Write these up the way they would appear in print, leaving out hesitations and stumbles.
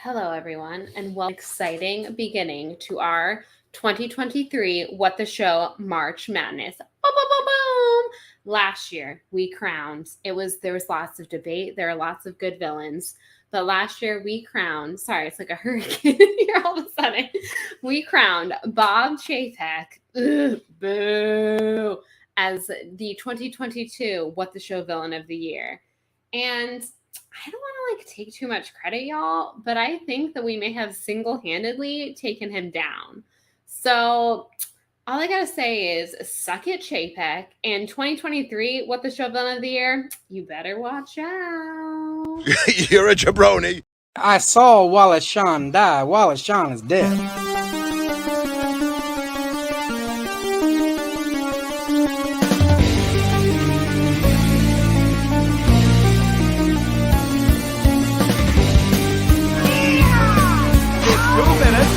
Hello, everyone, and welcome exciting beginning to our 2023 What the Show March Madness. Boom, boom, boom, boom. Last year, we crowned. There was lots of debate. There are lots of good villains. But last year, we crowned. Sorry, it's like a hurricane here all of a sudden. We crowned Bob Chapek, boo, as the 2022 What the Show Villain of the Year. And I don't want to take too much credit, y'all, but I think that we may have single-handedly taken him down. So all I gotta say is suck it, Chapek. And 2023, What the Show Villain of the Year, you better watch out. You're a jabroni. I saw Wallace Shawn die. Wallace Shawn is dead.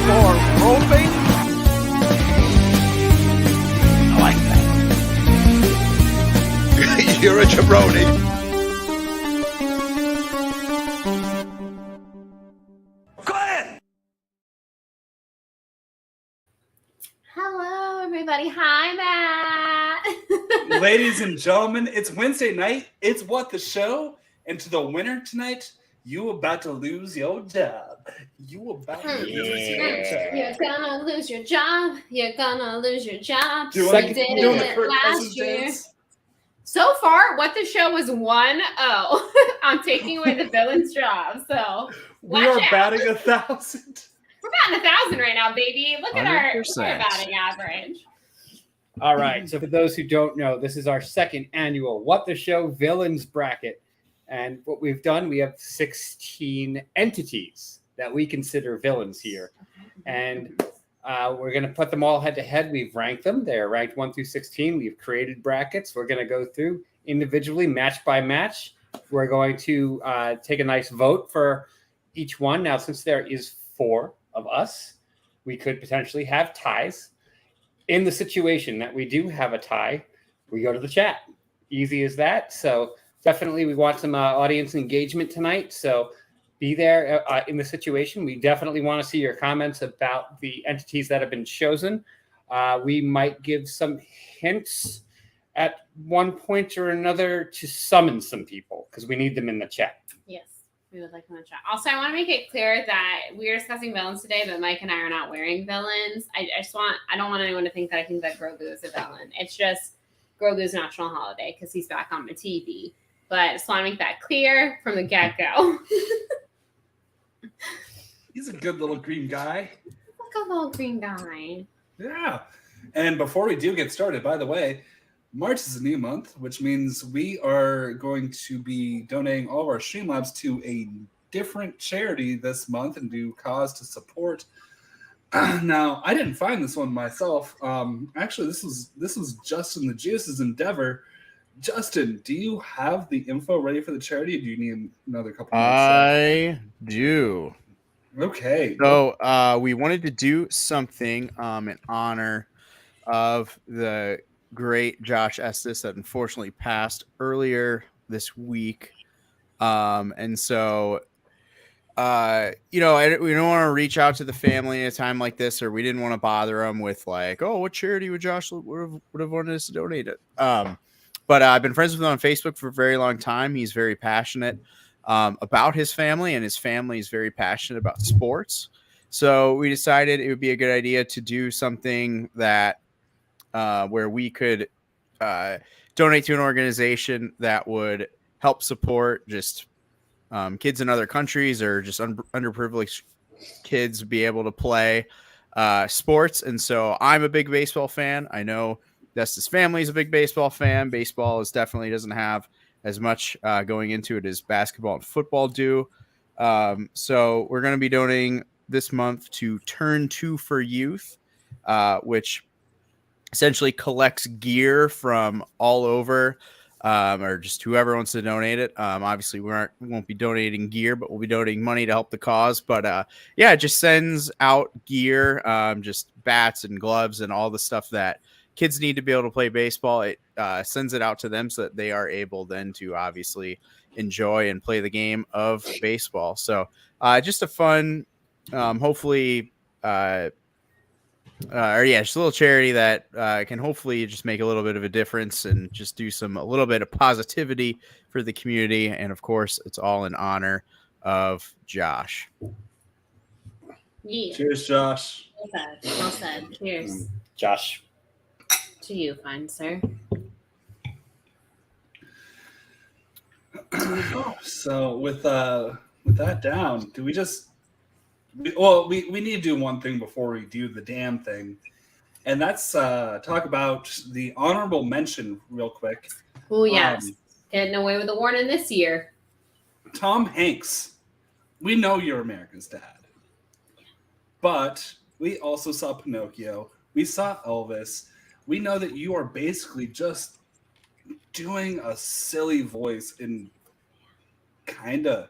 For roping. I like that. You're a jabroni. Go ahead. Hello, everybody. Hi, Matt. Ladies and gentlemen, it's Wednesday night. It's What the Show. And to the winner tonight, you about to lose your job. You about to lose your job. You're gonna lose your job. You're gonna lose your job. Doing the Kirk Cousins dance. So far, What the Show was 1-0 on taking away the villain's job. So we are batting 1,000. We're batting 1,000 right now, baby. Look at our batting average. All right. So for those who don't know, this is our second annual What the Show Villains Bracket. And what we've done, we have 16 entities that we consider villains here. And we're going to put them all head to head. We've ranked them. They're ranked 1 through 16. We've created brackets. We're going to go through individually, match by match. We're going to take a nice vote for each one. Now, since there is 4 of us, we could potentially have ties. In the situation that we do have a tie, we go to the chat. Easy as that. So definitely we want some audience engagement tonight. So be there in the situation. We definitely want to see your comments about the entities that have been chosen. We might give some hints at one point or another to summon some people because we need them in the chat. Yes, we would like them in the chat. Also, I want to make it clear that we are discussing villains today, but Mike and I are not wearing villains. I don't want anyone to think that I think that Grogu is a villain. It's just Grogu's national holiday because he's back on the TV. But I just want to make that clear from the get-go. He's a good little green guy. Look a little green guy. Yeah. And before we do get started, by the way, March is a new month, which means we are going to be donating all of our Streamlabs to a different charity this month and do cause to support. Now, I didn't find this one myself. Actually, this was Justin the Juice's endeavor. Justin, do you have the info ready for the charity? Or do you need another couple minutes? I do. Okay. So we wanted to do something in honor of the great Josh Estes that unfortunately passed earlier this week. And so, we don't want to reach out to the family at a time like this, or we didn't want to bother them with like, oh, what charity would Josh would have wanted us to donate it? But I've been friends with him on Facebook for a very long time. He's very passionate about his family, and his family is very passionate about sports. So we decided it would be a good idea to do something that where we could donate to an organization that would help support just kids in other countries or just underprivileged kids be able to play sports. And so I'm a big baseball fan. I know Dustin's family is a big baseball fan. Baseball definitely doesn't have as much going into it as basketball and football do. So we're going to be donating this month to Turn 2 for Youth, which essentially collects gear from all over, or just whoever wants to donate it. Obviously, we won't be donating gear, but we'll be donating money to help the cause. But it just sends out gear, just bats and gloves and all the stuff that kids need to be able to play baseball. It sends it out to them so that they are able then to obviously enjoy and play the game of baseball. So just a fun, hopefully, just a little charity that can hopefully just make a little bit of a difference and just do a little bit of positivity for the community. And of course, it's all in honor of Josh. Yeah. Cheers, Josh. Well said. Well said. Cheers Josh. to you, fine sir. So with that down, do we just? We need to do one thing before we do the damn thing, and that's talk about the honorable mention real quick. Oh yes, getting away with the warning this year. Tom Hanks. We know you're America's dad, but we also saw Pinocchio. We saw Elvis. We know that you are basically just doing a silly voice in kind of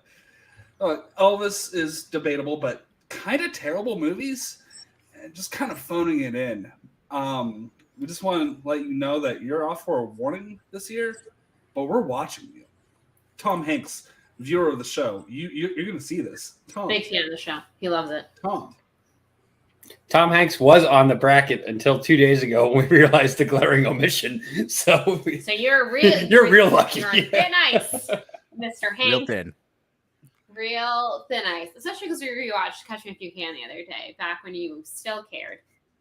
Elvis is debatable, but kind of terrible movies and just kind of phoning it in. We just want to let you know that you're off for a warning this year, but we're watching you. Tom Hanks, viewer of the show, you're going to see this. Tom. Big fan of the show. He loves it. Tom Hanks was on the bracket until 2 days ago when we realized the glaring omission. So you're real lucky. You're thin ice, Mr. Hanks. Real thin. Real thin ice. Especially because we rewatched Catch Me If You Can the other day, back when you still cared.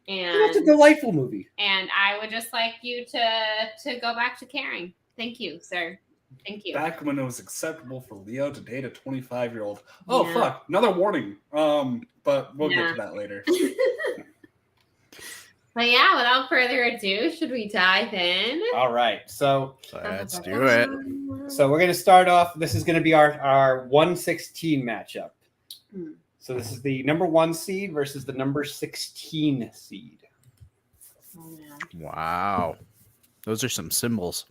And that's a delightful movie. And I would just like you to go back to caring. Thank you, sir. Thank you. Back when it was acceptable for Leo to date a 25-year-old. Oh, Yeah. fuck. Another warning. But we'll get to that later. But yeah, without further ado, should we dive in? All right. So Let's do it. we're going to start off. This is going to be our 116 matchup. So this is the number 1 seed versus the number 16 seed. Oh, man. Wow. Those are some symbols.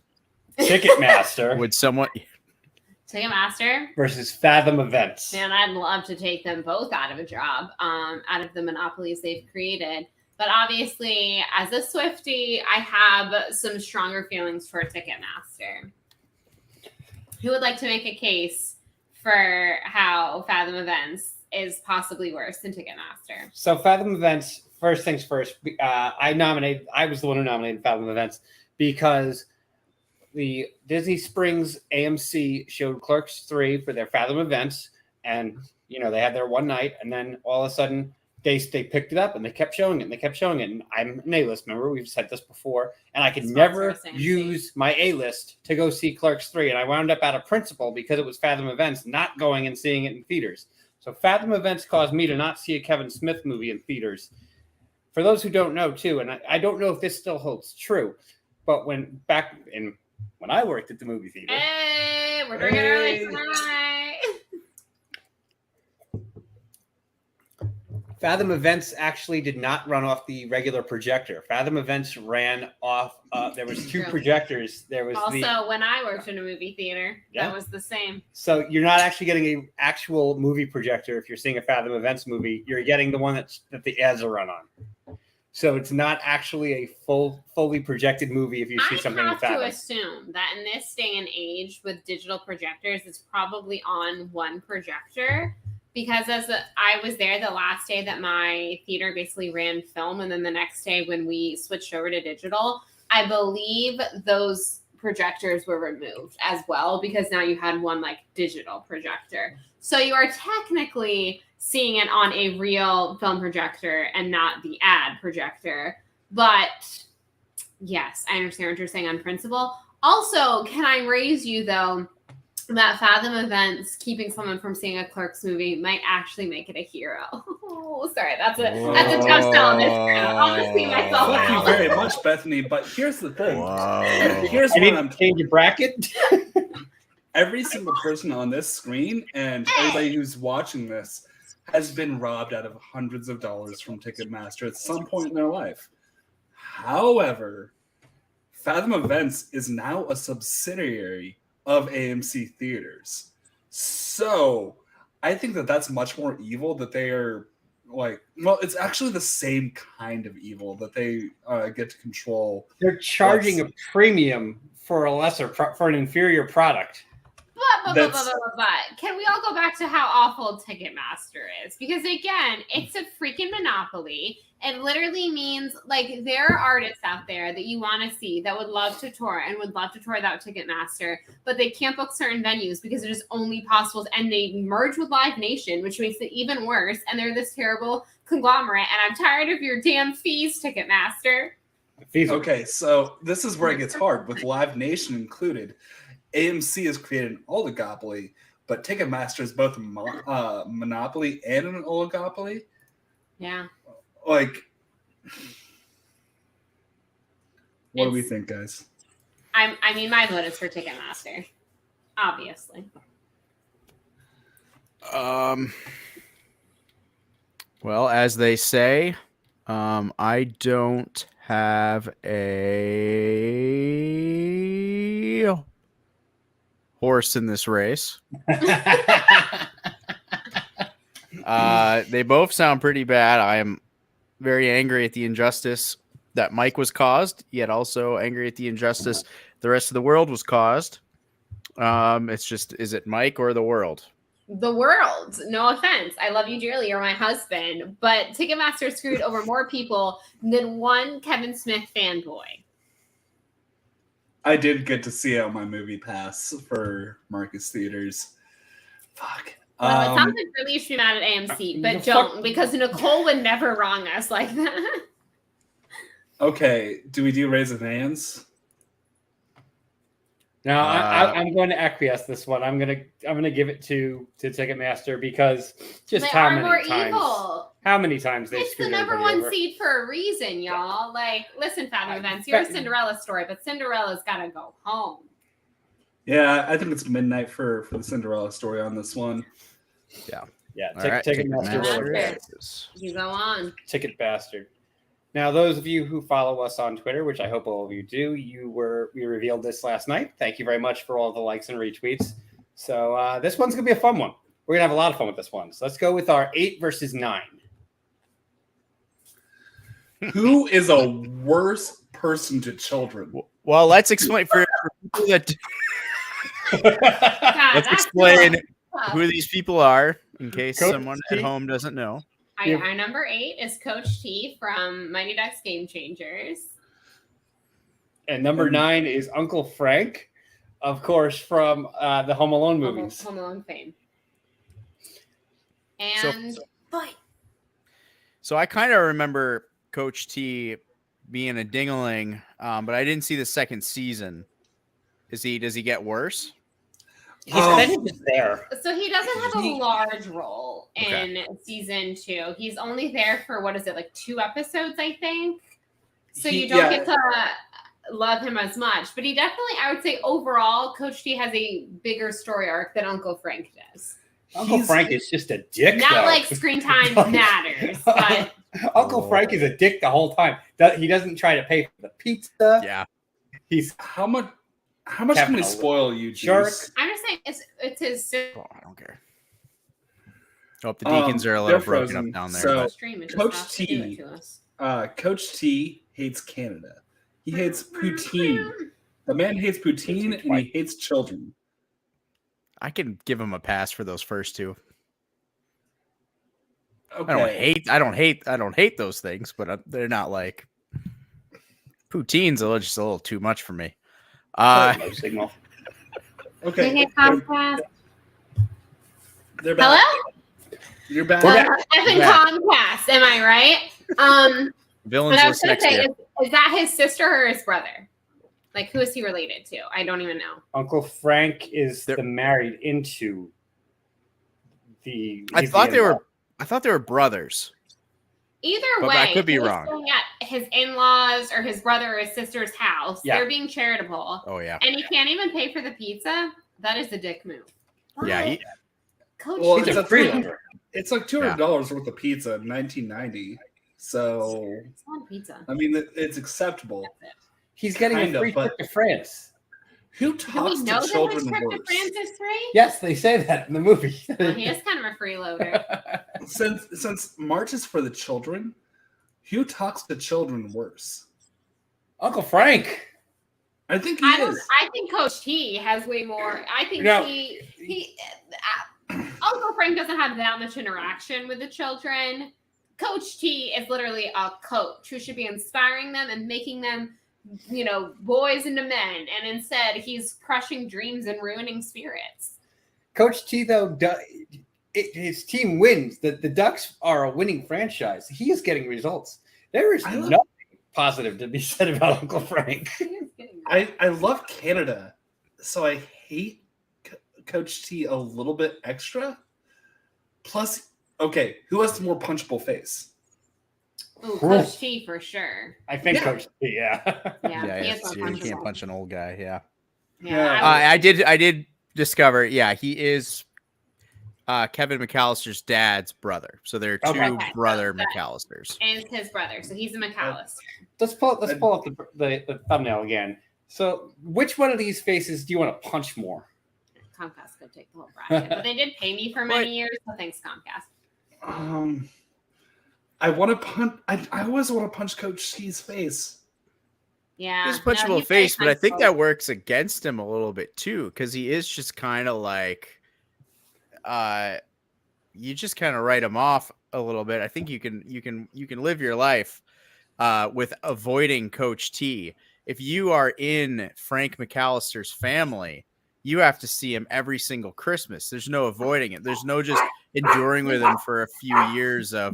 Ticketmaster Would someone... Ticketmaster versus Fathom Events. Man, I'd love to take them both out of a job, out of the monopolies they've created. But obviously, as a Swiftie, I have some stronger feelings for Ticketmaster. Who would like to make a case for how Fathom Events is possibly worse than Ticketmaster? So Fathom Events, first things first, I was the one who nominated Fathom Events because the Disney Springs AMC showed Clerks 3 for their Fathom Events, and they had their one night, and then all of a sudden they picked it up and they kept showing it and they kept showing it. And I'm an A-list member. We've said this before, and I could never use my A-list to go see Clerks 3, and I wound up out of principle because it was Fathom Events, not going and seeing it in theaters. So Fathom Events caused me to not see a Kevin Smith movie in theaters. For those who don't know, too, and I don't know if this still holds true, but when I worked at the movie theater. Hey, we're drinking early tonight. Fathom Events actually did not run off the regular projector. Fathom Events ran off. There was two projectors. There was also when I worked in a movie theater, that was the same. So you're not actually getting an actual movie projector if you're seeing a Fathom Events movie. You're getting the one that the ads are run on. So it's not actually a fully projected movie if you see something in Fathom. I have to assume that in this day and age with digital projectors, it's probably on one projector. Because I was there the last day that my theater basically ran film, and then the next day when we switched over to digital, I believe those projectors were removed as well because now you had one digital projector. So you are technically seeing it on a real film projector and not the ad projector. But yes, I understand what you're saying on principle. Also, can I raise you though? That Fathom Events keeping someone from seeing a Clerks movie might actually make it a hero. Oh, sorry, that's a tough sell on this crowd. I'll just see myself Thank out. you very much, Bethany. But here's the thing. Here's I what didn't change your bracket. Every single person on this screen and everybody who's watching this has been robbed out of hundreds of dollars from Ticketmaster at some point in their life. However, Fathom Events is now a subsidiary of AMC theaters. So I think that that's much more evil that they are like, well, it's actually the same kind of evil that they get to control. They're charging a premium for a for an inferior product. But can we all go back to how awful Ticketmaster is? Because again, it's a freaking monopoly. It literally means like there are artists out there that you want to see that would love to tour and would love to tour without Ticketmaster, but they can't book certain venues because it is only possible. And they merge with Live Nation, which makes it even worse. And they're this terrible conglomerate. And I'm tired of your damn fees, Ticketmaster. Okay, so this is where it gets hard with Live Nation included. AMC has created an oligopoly, but Ticketmaster is both a monopoly and an oligopoly. Yeah. Like, what do we think, guys? I mean, my vote is for Ticketmaster, obviously. Well, as they say, I don't have a horse in this race. They both sound pretty bad. I am very angry at the injustice that Mike was caused, yet also angry at the injustice the rest of the world was caused. It's just, is it Mike or the world? The world. No offense. I love you dearly. You're my husband. But Ticketmaster screwed over more people than one Kevin Smith fanboy. I did get to see out my movie pass for Marcus Theaters. Fuck. Well, it sounds like really you should be mad at AMC, but don't, because Nicole would never wrong us like that. Okay, do we do raise of hands? No, I'm going to acquiesce this one. I'm gonna give it to Ticketmaster because just they how are many more times? Evil. How many times they It's the screwed number everybody one over. seed for a reason, y'all. Like, listen, Fathom Events, you're a Cinderella story, but Cinderella's gotta go home. Yeah, I think it's midnight for the Cinderella story on this one. Yeah, All right, Ticketmaster. You go on. Ticket bastard. Now, those of you who follow us on Twitter, which I hope all of you do, we revealed this last night. Thank you very much for all the likes and retweets. So this one's gonna be a fun one. We're gonna have a lot of fun with this one. So let's go with our 8 versus 9. Who is a worse person to children? Well, let's explain for people that. God, Let's that's explain tough. who these people are in case Coach someone T. at home doesn't know. Our number 8 is Coach T from Mighty Ducks Game Changers. And number 9 is Uncle Frank, of course, from the Home Alone movies. Home Alone fame. And So I kind of remember Coach T being a dingling, but I didn't see the second season. Does he get worse? He's kind of just there. So he doesn't have a large role in season 2. He's only there for, what is it, like 2 episodes, I think? So you don't get to love him as much. But he definitely, I would say overall, Coach T has a bigger story arc than Uncle Frank does. Uncle Frank is just a dick. Not though. like screen time matters, but Uncle Frank is a dick the whole time. He doesn't try to pay for the pizza. Yeah. He's How much can we spoil you, Shark. Juice? I'm just saying it's his Oh, I don't care. Hope the Deacons are a little they're broken frozen. up down there. So- stream. It just Coach has to do T. it to us. Coach T hates Canada. He hates poutine. The man hates poutine and he hates children. I can give him a pass for those first 2. Okay. I don't hate those things, but they're not like poutine's just a little too much for me. no signal. Okay. Hey, Comcast. They're back. Hello? You're back. Effing Comcast, am I right? Villains And I was list gonna next say, year. is that his sister or his brother? Like, who is he related to? I don't even know. Uncle Frank is the married into the. I thought they were brothers. Either But way, I could be he was wrong. staying at his in-laws or his brother or his sister's house. Yeah. They're being charitable, Oh yeah. and he can't even pay for the pizza. That is a dick move. Yeah, Coach, Well, He's it's a a freeloader. It's like $200 worth of pizza in 1990. So, it's not pizza. I mean, it's acceptable. He's getting Kinda, a free but- trip to France. Who Do we talks know to that children his trip to worse? France is free? Yes, they say that in the movie. Well, he is kind of a freeloader. since March is for the children, who talks to children worse? Uncle Frank. I think I think Coach T has way more. I think Uncle Frank doesn't have that much interaction with the children. Coach T is literally a coach who should be inspiring them and making them, boys into men. And instead, he's crushing dreams and ruining spirits. Coach T, though, his team wins. The Ducks are a winning franchise. He is getting results. There is nothing positive to be said about Uncle Frank. I love Canada, so I hate Coach T a little bit extra. Plus, okay, who has the more punchable face? Ooh, Coach T for sure. I think Coach T, Yeah, you can't punch an old guy. Yeah. I did discover. Yeah, he is Kevin McAllister's dad's brother. So there are two brother McAllisters. And it's his brother, so he's a McAllister. Let's pull up the thumbnail again. So, which one of these faces do you want to punch more? Comcast could take the whole bracket, but they did pay me for many years, so thanks, Comcast. I want to punch. I always want to punch Coach T's face. Yeah, he's punchable face, but I think that works against him a little bit too, because he is just kind of like, you just kind of write him off a little bit. I think you can live your life with avoiding Coach T. If you are in Frank McAllister's family, you have to see him every single Christmas. There's no avoiding it. There's no just enduring with him for a few years of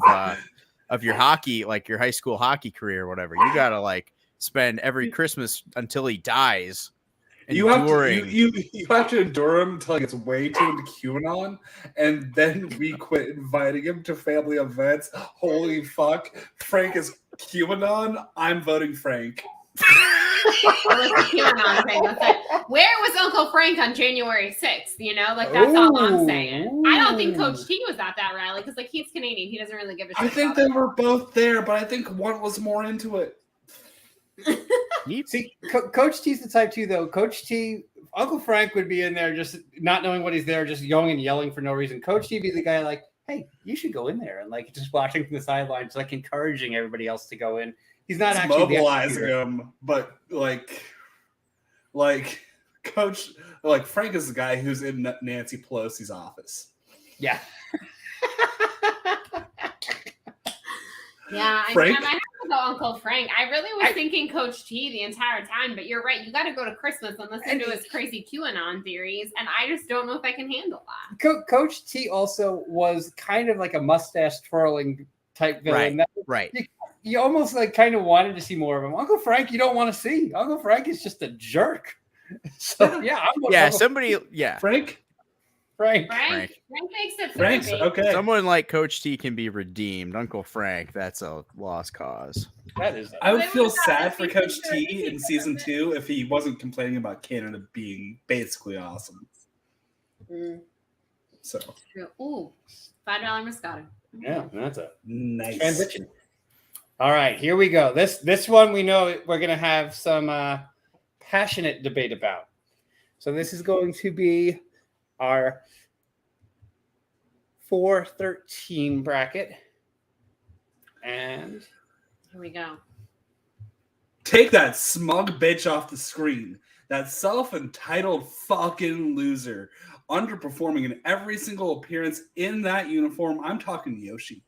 your hockey, like your high school hockey career or whatever. You got to spend every Christmas until he dies. You have to endure him until he gets way too into QAnon, and then we quit inviting him to family events. Holy fuck. Frank is QAnon. I'm voting Frank. QAnon thing. Where was Uncle Frank on January 6th? That's all I'm saying. I don't think Coach T was at that rally because he's Canadian. He doesn't really give a shit. I think they were both there, but I think one was more into it. See, Coach T's the type too, though. Coach T, Uncle Frank would be in there just not knowing what he's there, just yelling and yelling for no reason. Coach T be the guy hey, you should go in there, and just watching from the sidelines, encouraging everybody else to go in. He's not actually mobilizing him, but Coach, Frank is the guy who's in Nancy Pelosi's office. Yeah. Yeah, I might have to go Uncle Frank. I really was thinking Coach T the entire time, but you're right. You got to go to Christmas and listen to his crazy QAnon theories, and I just don't know if I can handle that. Coach T also was kind of like a mustache twirling type villain. Right. You almost kind of wanted to see more of him. Uncle Frank, you don't want to see. Uncle Frank is just a jerk. So Frank makes it. Frank's okay. Someone like Coach T can be redeemed. Uncle Frank, that's a lost cause. That is. I would feel sad for Coach T in season 2 if he wasn't complaining about Canada being basically awesome. So. Ooh, $5 Moscato. Yeah, that's a nice transition. All right, here we go. This one we know we're going to have some passionate debate about. So this is going to be our 4-13 bracket. And here we go. Take that smug bitch off the screen. That self-entitled fucking loser. Underperforming in every single appearance in that uniform. I'm talking Yoshi.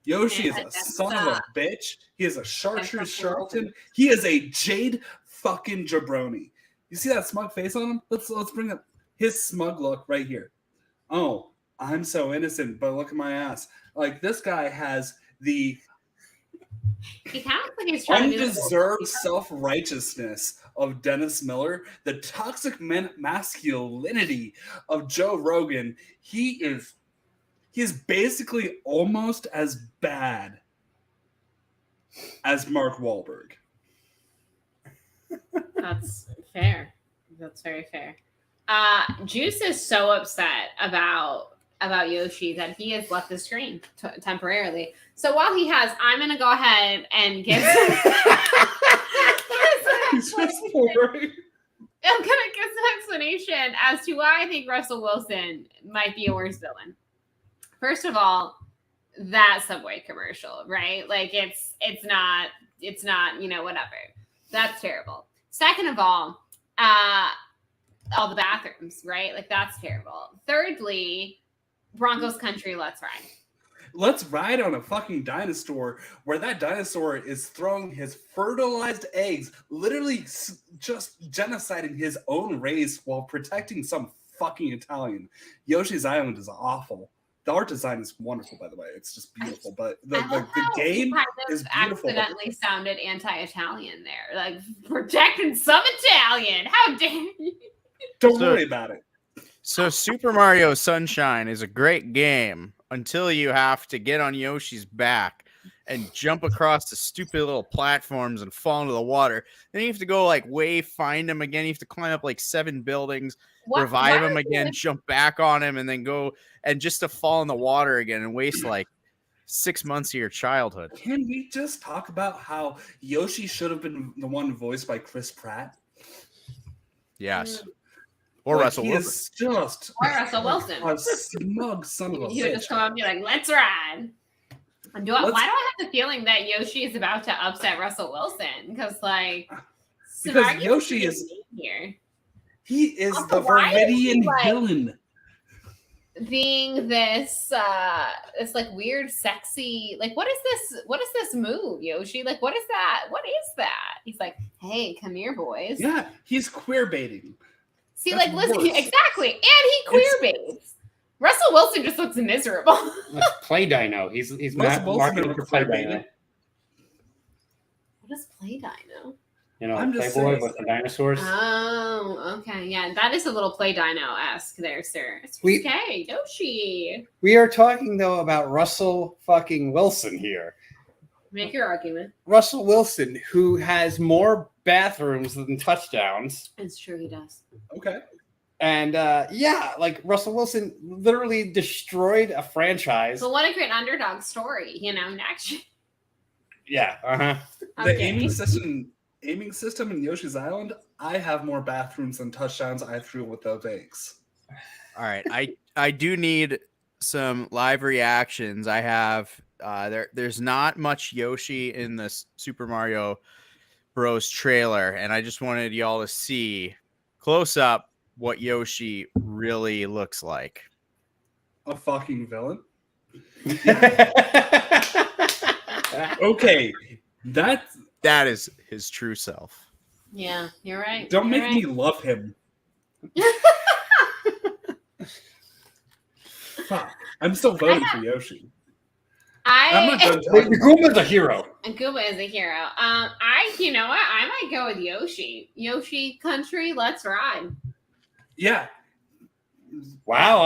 Yoshi is a son of a bitch. He is a chartreuse charlatan. He is a jade fucking jabroni. You see that smug face on him? Let's bring up his smug look right here. Oh, I'm so innocent, but look at my ass. This guy has the undeserved self-righteousness of Dennis Miller, the toxic masculinity of Joe Rogan. He's basically almost as bad as Mark Wahlberg. That's fair. That's very fair. Juice is so upset about Yoshi that he has left the screen temporarily. So while he has, I'm going to go ahead and give He's just boring. I'm going to give some explanation as to why I think Russell Wilson might be a worse villain. First of all, that Subway commercial, right? Like it's not, whatever. That's terrible. Second of all the bathrooms, right? Like that's terrible. Thirdly, Broncos country, let's ride. Let's ride on a fucking dinosaur where that dinosaur is throwing his fertilized eggs, literally just genociding his own race while protecting some fucking Italian. Yoshi's Island is awful. The art design is wonderful, by the way. It's just beautiful. But the game is beautiful. Accidentally sounded anti-Italian there. Like, protecting some Italian. How dare you? Don't worry about it. So Super Mario Sunshine is a great game until you have to get on Yoshi's back and jump across the stupid little platforms and fall into the water. Then you have to go find him again. You have to climb up 7 buildings, revive him again, jump back on him, and then go and just to fall in the water again and waste 6 months of your childhood. Can we just talk about how Yoshi should have been the one voiced by Chris Pratt? Yes. Or Russell Wilson. Or Russell Wilson. A smug son of a bitch. He would just come up and be like, let's ride. Why do I have the feeling that Yoshi is about to upset Russell Wilson? Because Yoshi is here. He is also, the Viridian villain. Being this weird, sexy, what is this move, Yoshi? What is that? What is that? He's like, hey, come here, boys. Yeah, he's queer baiting. See, listen, exactly. And he queer baits. Russell Wilson just looks miserable. That's Play Dino. He's marketing for Play Dino. What is Play Dino? Playboy with the dinosaurs. Oh, okay. Yeah, that is a little Play Dino-esque there, sir. It's okay, Yoshi. We are talking, though, about Russell fucking Wilson here. Make your argument. Russell Wilson, who has more bathrooms than touchdowns. It's true, he does. Okay. And Russell Wilson literally destroyed a franchise. But what a great underdog story, next year. Yeah, The aiming system in Yoshi's Island, I have more bathrooms than touchdowns I threw with those eggs. All right. I do need some live reactions. I have there's not much Yoshi in the Super Mario Bros trailer, and I just wanted y'all to see close up what Yoshi really looks like. A fucking villain? Okay. That is his true self. Yeah, you're right. Don't make me love him. Fuck. I'm still voting for Yoshi. Gooba's a hero. Gooba is a hero. You know what? I might go with Yoshi. Yoshi country, let's ride. Yeah. Wow,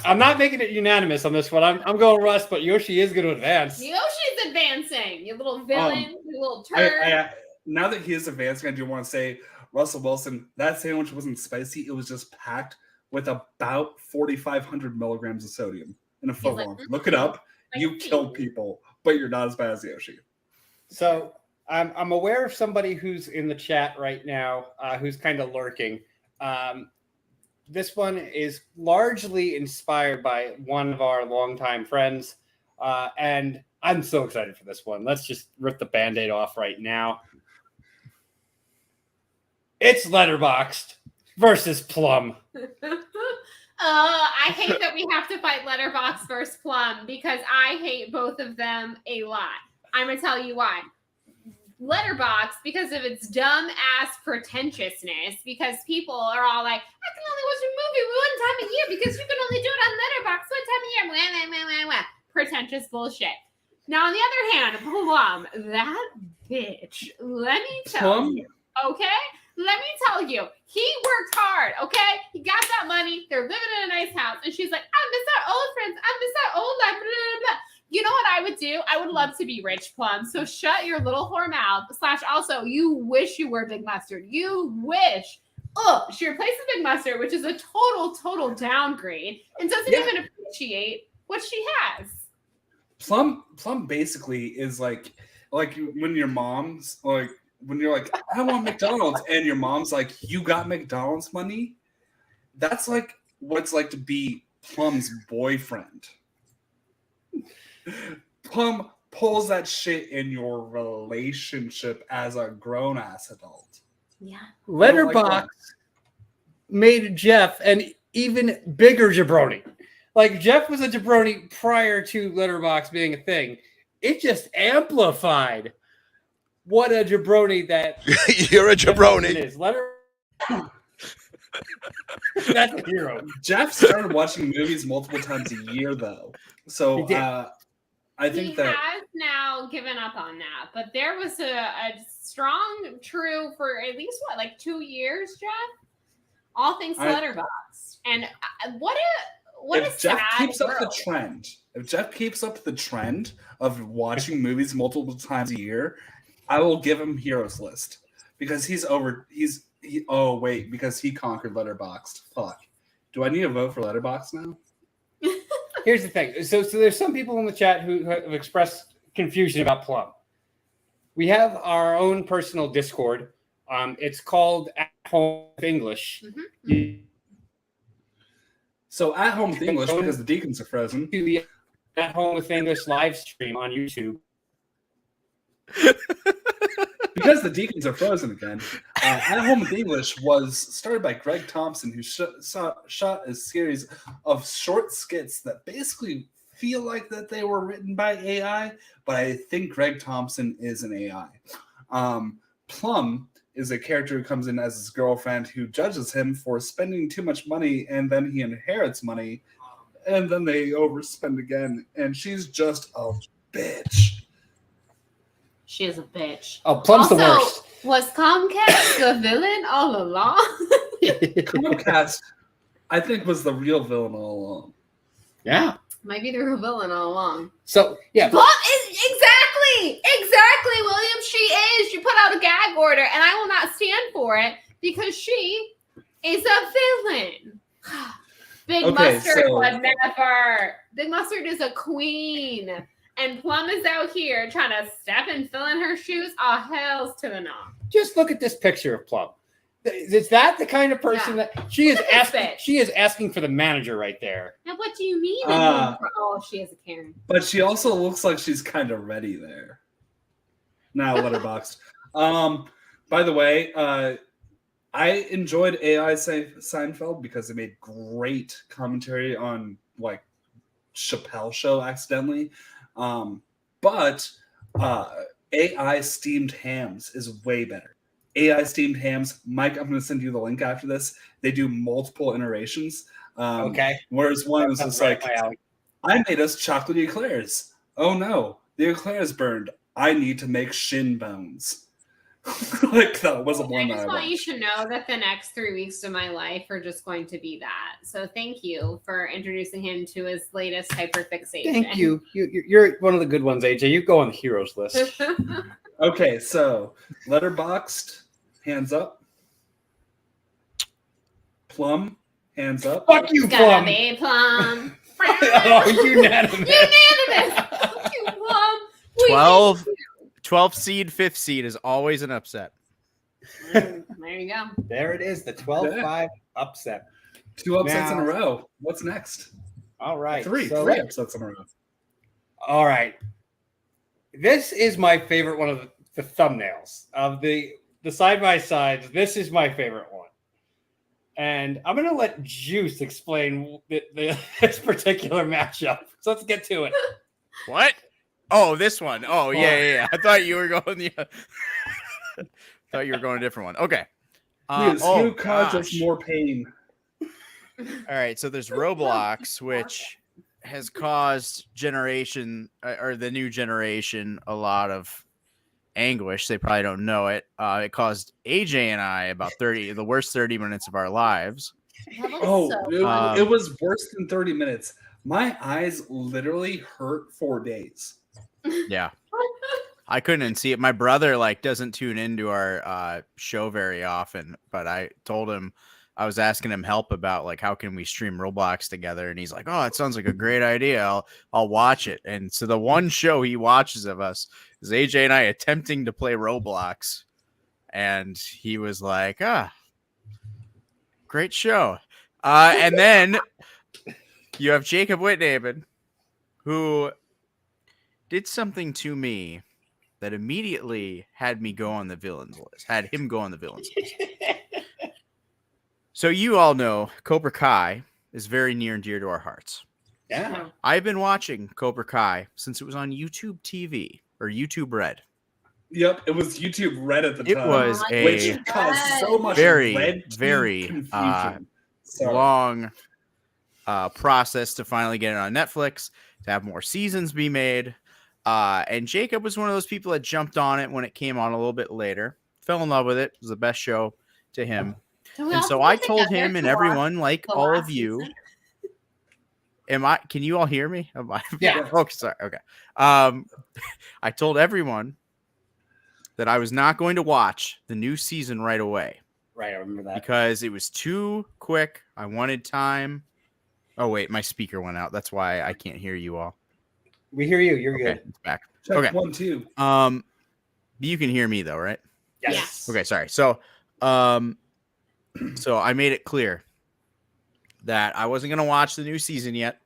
I'm not making it unanimous on this one. I'm going Russ, but Yoshi is going to advance. Yoshi's advancing, you little villain, you little turd. Now that he is advancing, I do want to say, Russell Wilson, that sandwich wasn't spicy. It was just packed with about 4,500 milligrams of sodium in a foot long. Look it up. You killed people, but you're not as bad as Yoshi. So I'm aware of somebody who's in the chat right now who's kind of lurking. This one is largely inspired by one of our longtime friends, and I'm so excited for this one. Let's just rip the Band-Aid off right now. It's Letterboxd versus Plum. I hate that we have to fight Letterboxd versus Plum because I hate both of them a lot. I'm going to tell you why. Letterboxd, because of its dumb-ass pretentiousness, because people are all like, I can only watch a movie one time a year because you can only do it on Letterboxd one time a year. Wah, wah, wah, wah. Pretentious bullshit. Now, on the other hand, Plum, that bitch, let me tell you, okay? Let me tell you, he worked hard, okay? He got that money. They're living in a nice house. And she's like, I miss our old friends. I miss our old life, blah, blah, blah. You know what I would do? I would love to be rich, Plum. So shut your little whore mouth. / also, you wish you were Big Mustard. You wish. She replaced the Big Mustard, which is a total downgrade, and doesn't even appreciate what she has. Plum basically is like when your mom's like, when you're like, I want McDonald's, and your mom's like, you got McDonald's money? That's like what it's like to be Plum's boyfriend. Plum pulls that shit in your relationship as a grown ass adult. Yeah. Letterbox made Jeff an even bigger jabroni. Like Jeff was a jabroni prior to Letterbox being a thing. It just amplified what a jabroni that You're a Jeff jabroni. is. That's a hero. Jeff started watching movies multiple times a year, though. So He did. I think He that has now given up on that, but there was a strong true for at least like 2 years, Jeff. All things Letterboxd, and what a if Jeff sad keeps up world. the trend, if Jeff keeps up the trend of watching movies multiple times a year, I will give him Heroes List because because he conquered Letterboxd. Fuck. Do I need a vote for Letterboxd now? Here's the thing. So there's some people in the chat who have expressed confusion about Plum. We have our own personal Discord. It's called At Home with English. Mm-hmm. So at home with English because the deacons are frozen. To the At Home with English live stream on YouTube. Because the deacons are frozen again. At Home with English was started by Greg Thompson, who shot a series of short skits that basically feel like that they were written by AI, but I think Greg Thompson is an AI. Plum is a character who comes in as his girlfriend who judges him for spending too much money, and then he inherits money, and then they overspend again, and she's just a bitch. She is a bitch. Oh, Plum's the worst. Was Comcast the villain all along? Comcast, I think, was the real villain all along. Yeah. Might be the real villain all along. So, yeah. Plum is exactly, William. She is. She put out a gag order, and I will not stand for it because she is a villain. Big Mustard was never. Big Mustard is a queen. And Plum is out here trying to step and fill in her shoes. Oh, hells to the no. Just look at this picture of Plum. Is that the kind of person that she is asking? She is asking for the manager right there. Now, what do you mean? She is a Karen. But she also looks like she's kind of ready there. Now, Letterboxd. By the way, I enjoyed AI Seinfeld because it made great commentary on like Chappelle Show accidentally. But AI steamed hams is way better. AI steamed hams, Mike, I'm going to send you the link after this. They do multiple iterations. Okay. Whereas one was just like, I made us chocolate eclairs. Oh no, the eclairs burned. I need to make shin bones. Like that wasn't one that I want you to know that the next 3 weeks of my life are just going to be that. So thank you for introducing him to his latest hyperfixation. Thank you. You're one of the good ones, AJ. You go on the heroes list. Okay, so Letterboxd, hands up. Plum, hands up. Fuck you, Plum. Plum. Oh, unanimous. Fuck you, Plum. 12 seed, 5th seed is always an upset. There you go. There it is, the 12-5 upset. 2 upsets in a row. What's next? All right. Three upsets in a row. All right. This is my favorite one of the thumbnails of the side-by-sides. This is my favorite one. And I'm going to let Juice explain this particular matchup. So let's get to it. What? Oh, this one. Oh, yeah. I thought you were going a different one. Okay. Who caused us more pain? All right. So there's Roblox, which has caused the new generation a lot of anguish. They probably don't know it. It caused AJ and I about the worst 30 minutes of our lives. It was worse than 30 minutes. My eyes literally hurt for days. Yeah. I couldn't see it. My brother doesn't tune into our show very often, but I told him, I was asking him help about how can we stream Roblox together, and he's like, "Oh, it sounds like a great idea. I'll watch it." And so the one show he watches of us is AJ and I attempting to play Roblox, and he was like, great show. And then you have Jacob Whitnaben, who did something to me that immediately had me go on the villains list. Had him go on the villains list. So you all know Cobra Kai is very near and dear to our hearts. Yeah. I've been watching Cobra Kai since it was on YouTube TV or YouTube Red. Yep, it was YouTube Red at the It time. was which a caused so much very, red team very confusion. Sorry. long process to finally get it on Netflix, to have more seasons be made. And Jacob was one of those people that jumped on it when it came on a little bit later, fell in love with it. It was the best show to him. And so I told him and everyone, like all of you, can you all hear me? Yeah. Okay, sorry. Okay. I told everyone that I was not going to watch the new season right away. Right, I remember that. Because it was too quick. I wanted time. Oh, wait, my speaker went out. That's why I can't hear you all. We hear you. You're Okay, good. it's back. Check Okay. 1, 2. You can hear me though, right? Yes. Okay, sorry. So, so I made it clear that I wasn't going to watch the new season yet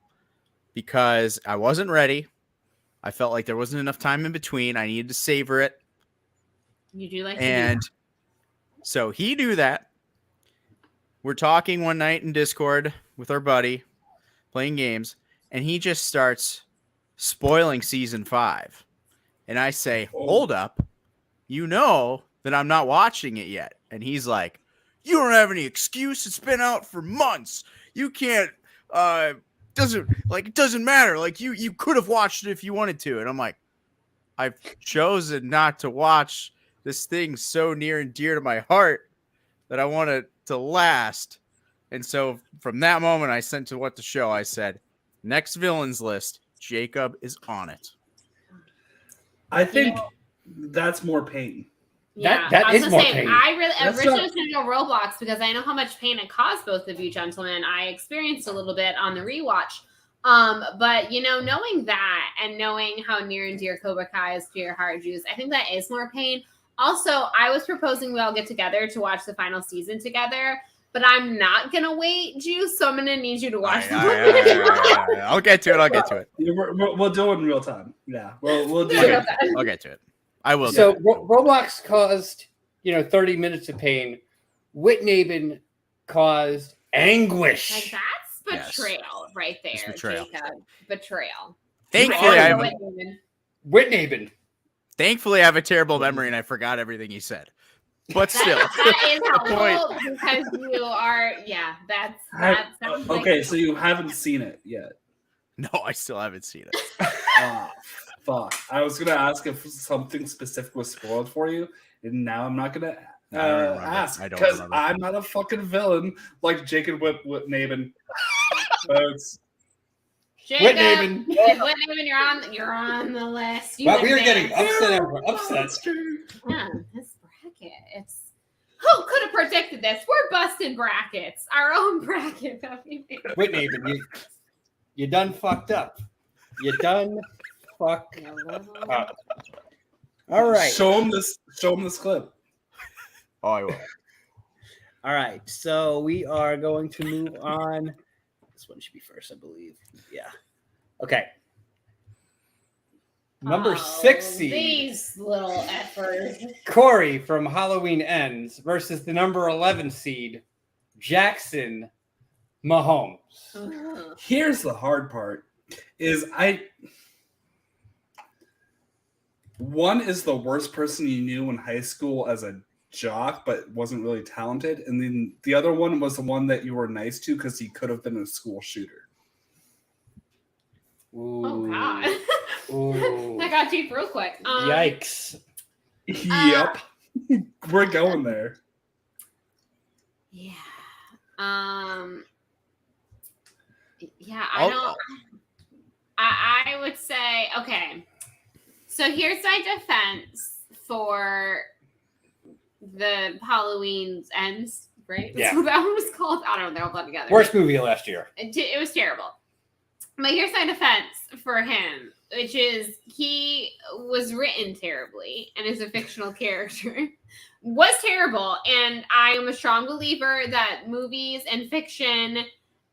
because I wasn't ready. I felt like there wasn't enough time in between. I needed to savor it. You do like And so he knew that. We're talking one night in Discord with our buddy, playing games, and he just starts spoiling season 5. And I say, hold up. You know that I'm not watching it yet. And he's like, you don't have any excuse. It's been out for months. You can't, it doesn't matter. Like you could have watched it if you wanted to. And I'm like, I've chosen not to watch this thing so near and dear to my heart that I want it to last. And so from that moment I sent to What the Show, I said, next villains list, Jacob is on it. I think that's more pain. Yeah, That I was is gonna more say, pain. I That's originally not- was going to go Roblox because I know how much pain it caused both of you gentlemen. I experienced a little bit on the rewatch. But knowing that and knowing how near and dear Cobra Kai is to your heart, Juice, I think that is more pain. Also, I was proposing we all get together to watch the final season together, but I'm not gonna wait, Juice. So I'm gonna need you to watch. All right. I'll get to it. We'll do it in real time. Yeah, we'll do Okay. it. I'll get to it. I will. So get to it. Roblox caused 30 minutes of pain. Whitnabin caused anguish. Like that's betrayal right there, It's betrayal. Jacob. Betrayal. Thankfully, I I know have, Whitnabin. thankfully, I have a terrible memory and I forgot everything he said. But still, that is the point. helpful because you are. Yeah, that sounds like Okay, so you haven't seen it yet. No, I still haven't seen it. Oh, fuck. I was going to ask if something specific was spoiled for you, and now I'm not going to I don't remember. ask I don't because remember. I'm not a fucking villain like Jacob Whitnabin. Folks. Jacob, Whitnabin. Whitnabin, you're on the list. You But we were advanced. getting upset. Yeah, this bracket. It's who could have predicted this? We're busting brackets. Our own bracket that we made. Whitnabin, you done fucked up. You done fucked up. All right. Show him this clip. Oh, I will. All right. So we are going to move on. This one should be first, I believe. Yeah. Okay. Number 6 seed. These little efforts. Corey from Halloween Ends versus the number 11 seed, Jackson Mahomes. Here's the hard part is one is the worst person you knew in high school as a jock but wasn't really talented, and then the other one was the one that you were nice to because he could have been a school shooter. Ooh. Oh God. Ooh. That got deep real quick. Yikes. Yep. We're going there. Yeah. Yeah, I don't. I would say okay. So here's my defense for the Halloween's Ends, right? That's Yeah. what that one was called. I don't know. They're all blended together. Worst movie of last year. It was terrible. But here's my defense for him, which is he was written terribly and is a fictional character. Was terrible. And I am a strong believer that movies and fiction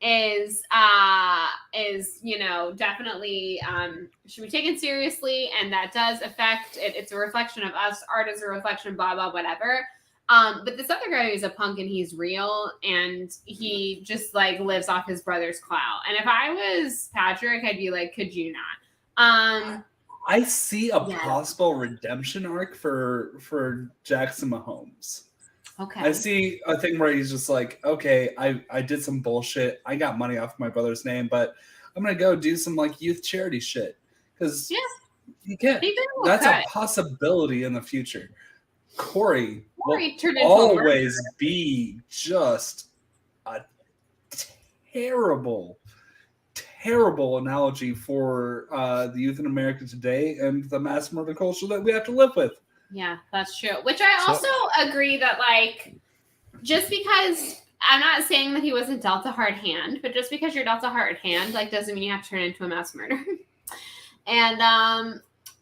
is definitely should be taken seriously, and that does affect it. It's a reflection of us. Art is a reflection, blah blah whatever. But this other guy is a punk and he's real, and he just like lives off his brother's clout. And if I was Patrick, I'd be like, could you not? I see a possible redemption arc for Jackson Mahomes. Okay. I see a thing where he's just like, okay, I did some bullshit. I got money off my brother's name, but I'm gonna go do some like youth charity shit because you can. That's a possibility in the future. Corey will always be just a terrible analogy for the youth in America today and the mass murder culture that we have to live with. Yeah, that's true. Which I also agree that, like, just because I'm not saying that he wasn't dealt a hard hand, but just because you're dealt a hard hand, like, doesn't mean you have to turn into a mass murderer. And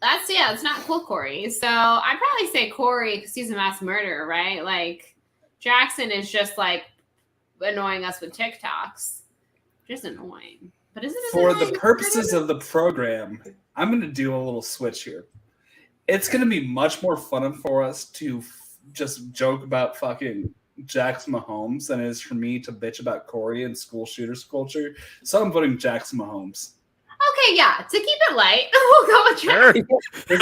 it's not cool, Corey. So I'd probably say Corey because he's a mass murderer, right? Like, Jackson is just like annoying us with TikToks. Just annoying. But isn't it for the purposes of the program? I'm going to do a little switch here. It's going to be much more fun for us to just joke about fucking Jackson Mahomes than it is for me to bitch about Corey and school shooters culture. So I'm voting Jackson Mahomes. Okay, yeah. To keep it light, we'll go with Jackson.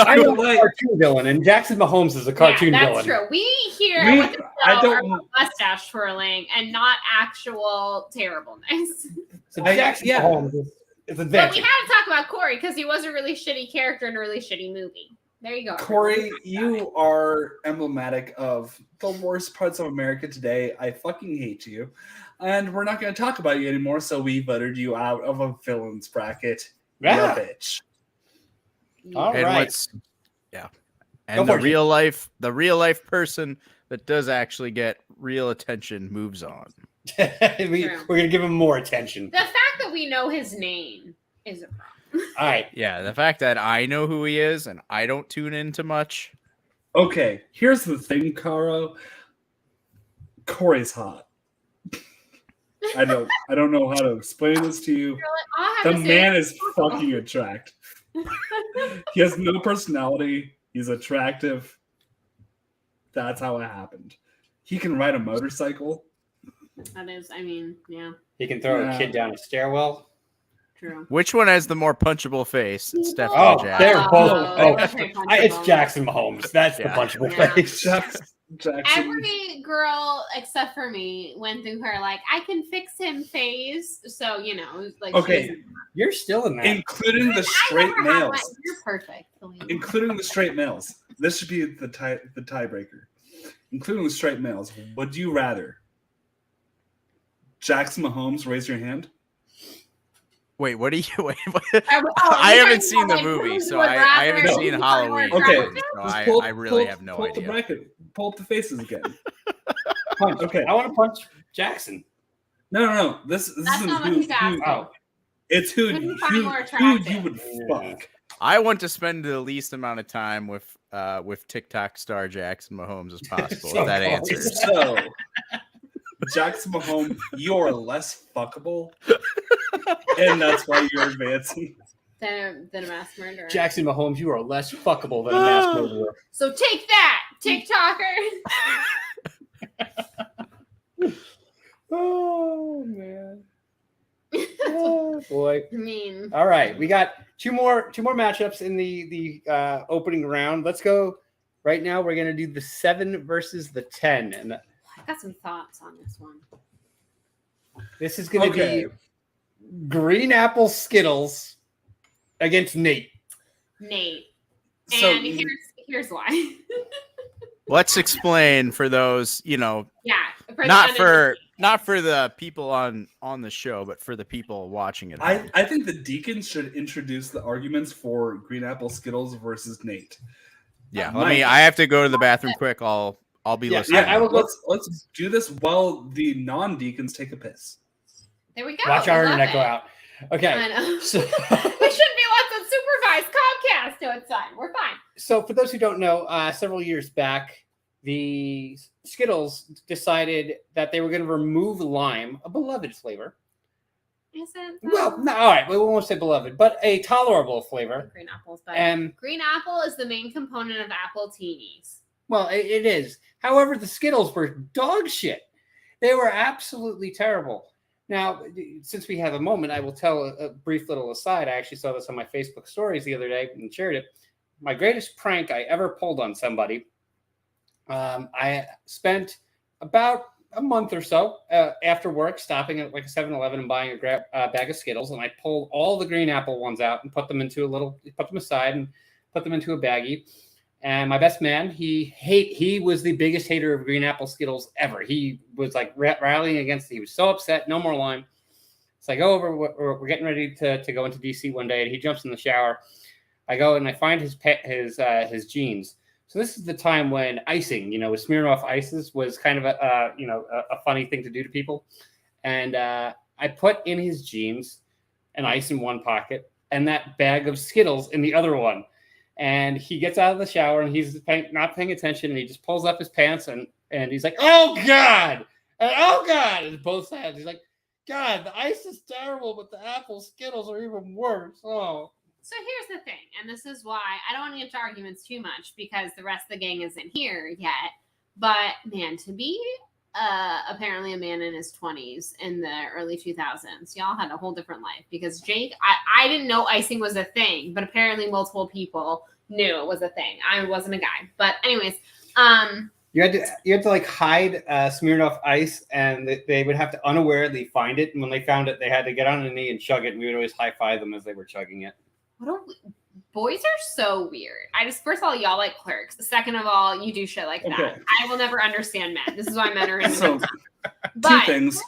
I'm a cartoon villain, and Jackson Mahomes is a cartoon villain. That's true. We hear with the mustache twirling and not actual terribleness. So Jackson Mahomes is adventure. But we have to talk about Corey because he was a really shitty character in a really shitty movie. There you go. Corey, you are emblematic of the worst parts of America today. I fucking hate you. And we're not going to talk about you anymore, so we voted you out of a villains bracket. Yeah. You bitch. All right. And the real life person that does actually get real attention moves on. We're going to give him more attention. The fact that we know his name is a problem. All right. Yeah, the fact that I know who he is and I don't tune into much. Okay, here's the thing, Caro. Corey's hot. I don't know how to explain this to you. The man is fucking attractive. He has no personality. He's attractive. That's how it happened. He can ride a motorcycle. That is, I mean, yeah. He can throw a kid down a stairwell. True. Which one has the more punchable face? It's definitely Jackson. They're both. It's Jackson Mahomes. That's the punchable face. Jackson. Every girl except for me went through her like I can fix him phase. So like okay, you're still in that, including the straight males. You're perfect, including the straight males. This should be the tiebreaker. Including the straight males. Would you rather Jackson Mahomes? Raise your hand. Wait, what are you? I haven't seen the movie, so I haven't seen Halloween. Okay, so I really have no idea. Pull up the bracket. Pull up the faces again. Okay, I want to punch Jackson. No. This isn't who. It's who you would fuck. I want to spend the least amount of time with TikTok star Jackson Mahomes as possible. If that answers. So, Jackson Mahomes, you're less fuckable, and that's why you're advancing. Than a mass murderer. Jackson Mahomes, you are less fuckable than a mass murderer. So take that, TikToker. Oh man. Oh boy. I mean. All right, we got two more matchups in the opening round. Let's go. Right now, we're gonna do the 7 versus the 10, and I got some thoughts on this one. This is gonna be Green Apple Skittles against Nate. So, and here's why. Let's explain for those, Yeah. Not for the people on the show, but for the people watching it. I think the Deacons should introduce the arguments for Green Apple Skittles versus Nate. Yeah, I have to go to the bathroom quick. I'll be listening. I will. Let's do this while the non-Deacons take a piss. There we go. Watch our internet go out. Okay. I know. So, we shouldn't be lots of supervised Comcast, so it's fine. We're fine. So for those who don't know, several years back, the Skittles decided that they were going to remove lime, a beloved flavor, Is it? Well, no, all right, we won't say beloved, but a tolerable flavor. Green apples, but And green apple is the main component of apple teenies. well, it is. However, the Skittles were dog shit. They were absolutely terrible. Now, since we have a moment, I will tell a brief little aside. I actually saw this on my Facebook stories the other day and shared it. My greatest prank I ever pulled on somebody. I spent about a month or so after work stopping at like a 7-Eleven and buying a bag of Skittles, and I pulled all the green apple ones out and put them aside and put them into a baggie. And my best man, he was the biggest hater of green apple Skittles ever. He was like rallying against it. He was so upset, no more lime. So I go over, we're getting ready to go into DC one day, and he jumps in the shower. I go and I find his jeans. So this is the time when icing, with Smirnoff ices was kind of a funny thing to do to people. And I put in his jeans an ice in one pocket and that bag of Skittles in the other one. And he gets out of the shower and he's not paying attention, and he just pulls up his pants and he's like, "Oh God!" And "Oh God!" in both sides. He's like, "God, the ice is terrible, but the apple Skittles are even worse." Oh. So here's the thing, and this is why I don't want to get into arguments too much because the rest of the gang isn't here yet. But man, to be apparently a man in his 20s in the early 2000s, y'all had a whole different life. Because Jake, I didn't know icing was a thing, but apparently multiple people knew it was a thing. I wasn't a guy, but anyways, You had to like hide Smirnoff Ice, and they would have to unawarely find it. And when they found it, they had to get on a knee and chug it. And we would always high five them as they were chugging it. Boys are so weird. First of all, y'all like Clerks. Second of all, you do shit like that. I will never understand men. This is why men are in So, but, two things.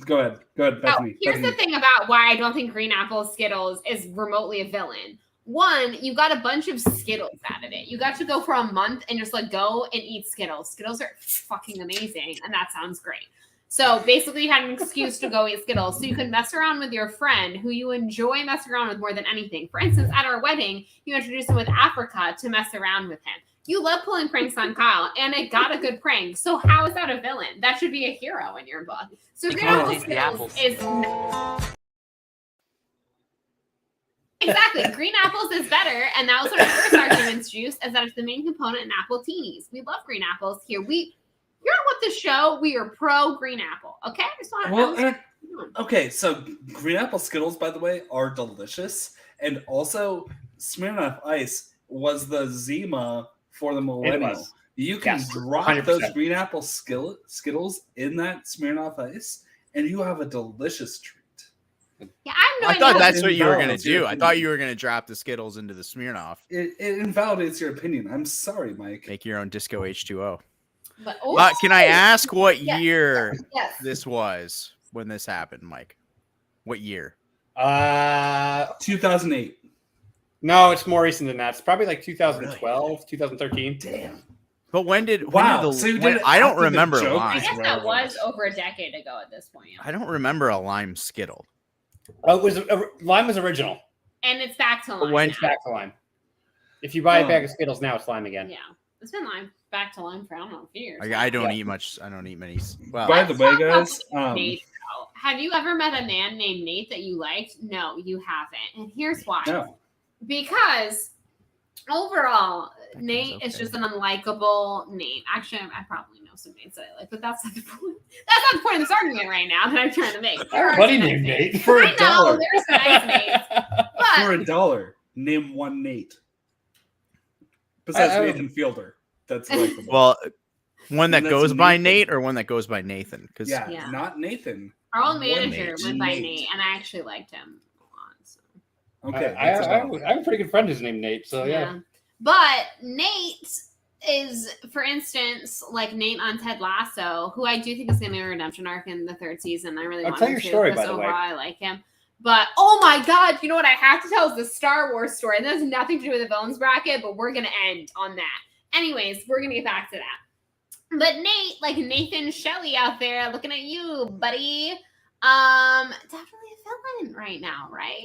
Go ahead, Bethany. Here's the thing about why I don't think green apple Skittles is remotely a villain. One, you got a bunch of Skittles out of it. You got to go for a month and just like go and eat Skittles. Skittles are fucking amazing, and that sounds great. So basically, you had an excuse to go eat Skittles, so you could mess around with your friend who you enjoy messing around with more than anything. For instance, at our wedding, you introduced him with Africa to mess around with him. You love pulling pranks on Kyle, and it got a good prank. So how is that a villain? That should be a hero in your book. So green apple Skittles is exactly green apples is better, and that was one of the first arguments, Juice, is that it's the main component in apple teenies. We love green apples here. You're on with the show. We are pro green apple. Okay. Okay. So green apple Skittles, by the way, are delicious, and also Smirnoff Ice was the Zima for the millennial. You can drop 100%. Those green apple Skittles in that Smirnoff Ice, and you have a delicious treat. Yeah, I thought that's what you were going to do. I thought you were going to drop the Skittles into the Smirnoff. It invalidates your opinion. I'm sorry, Mike. Make your own Disco H2O. But can I ask what year this was when this happened, Mike? What year? 2008. No, it's more recent than that. It's probably like 2012, 2013. Damn. But when did so I don't remember a I lime. guess that was over a decade ago at this point. I don't remember a lime Skittle. Lime was original. And it's back to lime. It's back to lime. If you buy a bag of Skittles now, it's lime again. Yeah. It's been back to lime for I don't know, a few years. I don't eat much. I don't eat many. Well, by the way, guys, Nate, have you ever met a man named Nate that you liked? No, you haven't. And here's why. No. Because overall, Nate is just an unlikable name. Actually, I probably know some Nates that I like, but that's not the point. That's not the point of this argument right now that I'm trying to make. Everybody named Nate. For $1. There's nice Nates. But for $1, name one Nate. Besides Nathan Fielder, that's likable. Well, one that goes by Nate or one that goes by Nathan? Because not Nathan. Our old manager went by Nate, and I actually liked him a lot. So. Okay, I have a pretty good friend who's named Nate, so yeah. But Nate is, for instance, like Nate on Ted Lasso, who I do think is going to be a redemption arc in the third season. I really want tell him your to, story, because by the way. overall I like him. But, oh my God, you know what I have to tell is the Star Wars story. And that has nothing to do with the villains bracket, but we're going to end on that. Anyways, we're going to get back to that. But Nate, like Nathan Shelley out there looking at you, buddy, definitely a villain right now, right?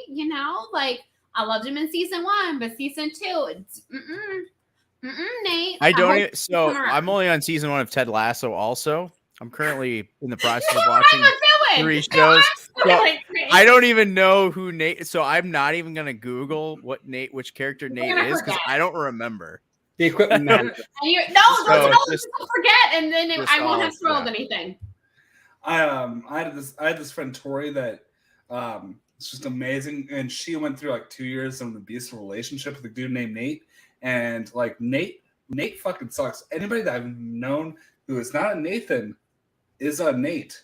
Like, I loved him in season 1, but season 2, it's, Nate. I don't I'm only on season 1 of Ted Lasso also. I'm currently in the process of watching. I'm a good. 3 No, shows. I'm So, like crazy. I don't even know who Nate. So I'm not even gonna Google which character We're Nate gonna is, because forget. I don't remember. The equipment manager. And don't tell So, us just- to forget, and then just I won't have all spoiled that. anything. I had this friend Tori that it's just amazing, and she went through like 2 years of an abusive relationship with a dude named Nate, and like Nate fucking sucks. Anybody that I've known who is not a Nathan is a Nate.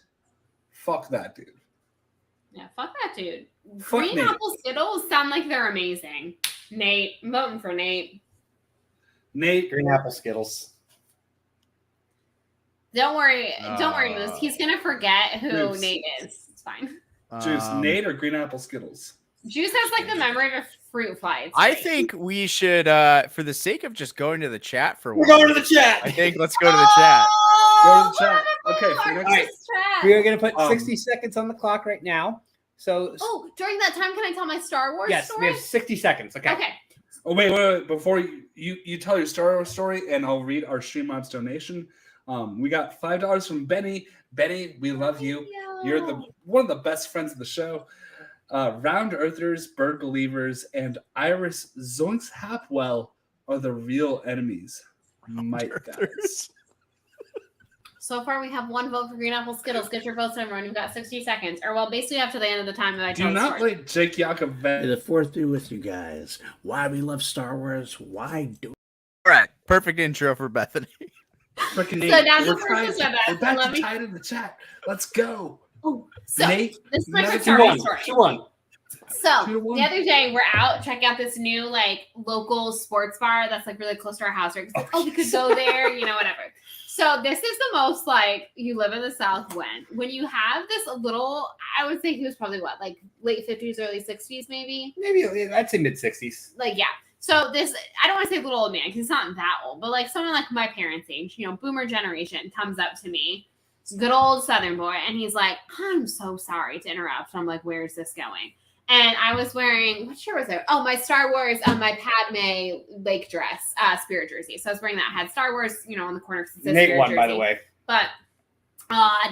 Fuck that dude. Yeah, fuck that dude. Fuck Green Nate. apple Skittles sound like they're amazing. Nate, I'm voting for Nate. Nate, Green apple Skittles. Don't worry, Moose. He's gonna forget who Moose. Nate is. It's fine. Juice, Nate or green apple Skittles? Juice has like the memory of a fruit fly. It's I great. think we should, for the sake of just going to the chat for We're one, going to the chat. I think let's go to the chat. Go to the chat. wonderful! Okay, Our Phoenix. first chat. We are going to put Um, 60 seconds on the clock right now. So, Oh, during that time, can I tell my Star Wars yes, story? we have 60 seconds. Okay. Okay. Oh wait! Before you tell your Star Wars story, and I'll read our Streamlabs donation. We got $5 from Benny. Benny, we love you. You're one of the best friends of the show. Round Earthers, Bird Believers, and Iris Zoinks Hapwell are the real enemies. Might guys. So far, we have one vote for Green Apple Skittles. Get your votes, everyone. We've got 60 seconds. Or, well, basically up to the end of the time that I Do tell the not story. let Jake Yakov May the fourth be with you guys. Why we love Star Wars? Why do All right, perfect intro for Bethany. freaking So Nate. that's the We're first trying of to, us. we're back Let to me- tie it in the chat. Let's go. Oh, so Nate, this is my Nate, quick Two Star Wars one. story. 2-1. So 2-1. the other day we're out checking out this new like local sports bar that's like really close to our house. Right? 'Cause, like, oh, we could go there, whatever. So this is the most like you live in the South when you have this little. I would say he was probably what, like late 50s, early 60s, maybe. Maybe I'd say mid 60s. Like yeah. So this, I don't want to say little old man because he's not that old, but like someone like my parents' age, boomer generation, comes up to me. It's a good old Southern boy, and he's like, "I'm so sorry to interrupt." I'm like, "Where's this going?" And I was wearing, what shirt was it? Oh, my Star Wars, my Padme lake dress, spirit jersey. So I was wearing that. I had Star Wars, on the corner. 'Cause it says Nate spirit won, by jersey. the way. But,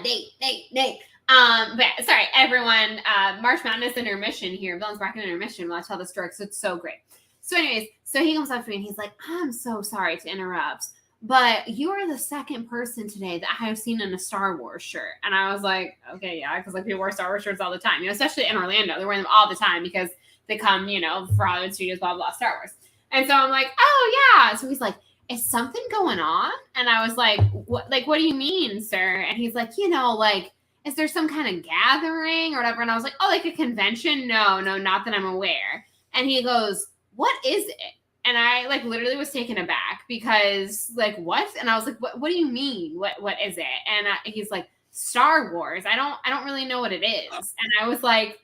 Nate. But sorry, everyone. March Madness intermission here, Villains Bracket intermission. While I tell the story, because it's so great. So, anyways, so he comes up to me and he's like, "I'm so sorry to interrupt, but you are the second person today that I have seen in a Star Wars shirt." And I was like, "Okay, yeah," because like people wear Star Wars shirts all the time, especially in Orlando. They're wearing them all the time because they come, for Hollywood Studios, blah blah, Star Wars. And so I'm like, "Oh yeah." So he's like, "Is something going on?" And I was like, "What? Like, what do you mean, sir?" And he's like, like, is there some kind of gathering or whatever?" And I was like, "Oh, like a convention? No, not that I'm aware." And he goes, "What is it?" And I like literally was taken aback because like what? And I was like, what do you mean? What is it? And he's like, "Star Wars. I don't really know what it is." And I was like,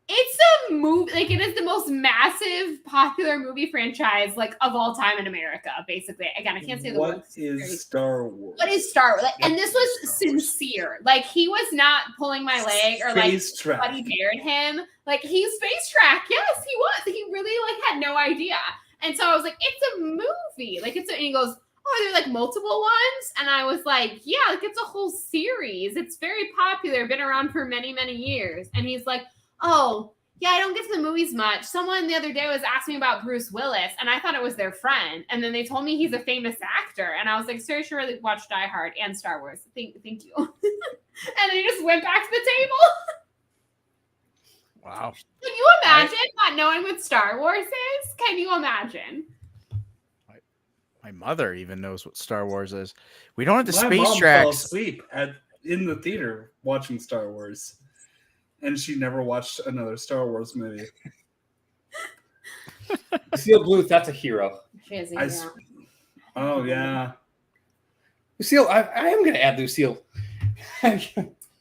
"It's a movie. Like it is the most massive popular movie franchise like of all time in America. Basically, again, I can't say the word. What is Star Wars? What is Star Wars? Like, and this was sincere. Like he was not pulling my leg or like Space Track. buddy dared him. Like he's Space Track. Yes, he was. He really like had no idea. And so I was like, "It's a movie. Like and he goes, "Oh, are there like multiple ones?" And I was like, "Yeah, like it's a whole series. It's very popular, been around for many, many years." And he's like, "Oh, yeah, I don't get to the movies much. Someone the other day was asking me about Bruce Willis, and I thought it was their friend. And then they told me he's a famous actor. And I was like, sir, sure, really watched Die Hard and Star Wars. Thank you." And then he just went back to the table. Wow. Can you imagine not knowing what Star Wars is? Can you imagine? My mother even knows what Star Wars is. We don't have the My space mom fell tracks. asleep in the theater watching Star Wars, and she never watched another Star Wars movie. Lucille Bluth, that's a hero. She is a I hero. s- Oh yeah. Lucille, I am going to add Lucille.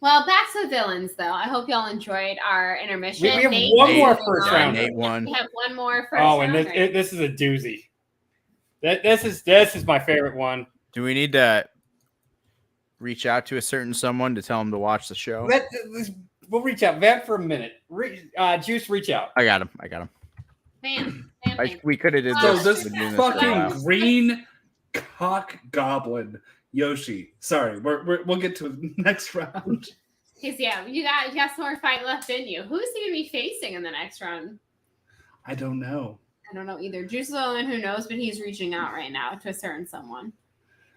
Well, back to the villains, though. I hope y'all enjoyed our intermission. We have Nate- one more Nate- first Nate- round. Nate won. We have one more first Oh, and round. this is a doozy. This is my favorite one. Do we need to reach out to a certain someone to tell them to watch the show? We'll reach out. Vamp for a minute. Juice, reach out. I got him. Bam. We could have did So this. this We've been doing this for a fucking while. green cock goblin Yoshi. Sorry, we'll get to the next round. Because you got some more fight left in you. Who's he gonna be facing in the next round? I don't know. I don't know either. Juice is the only one who knows, but he's reaching out right now to a certain someone.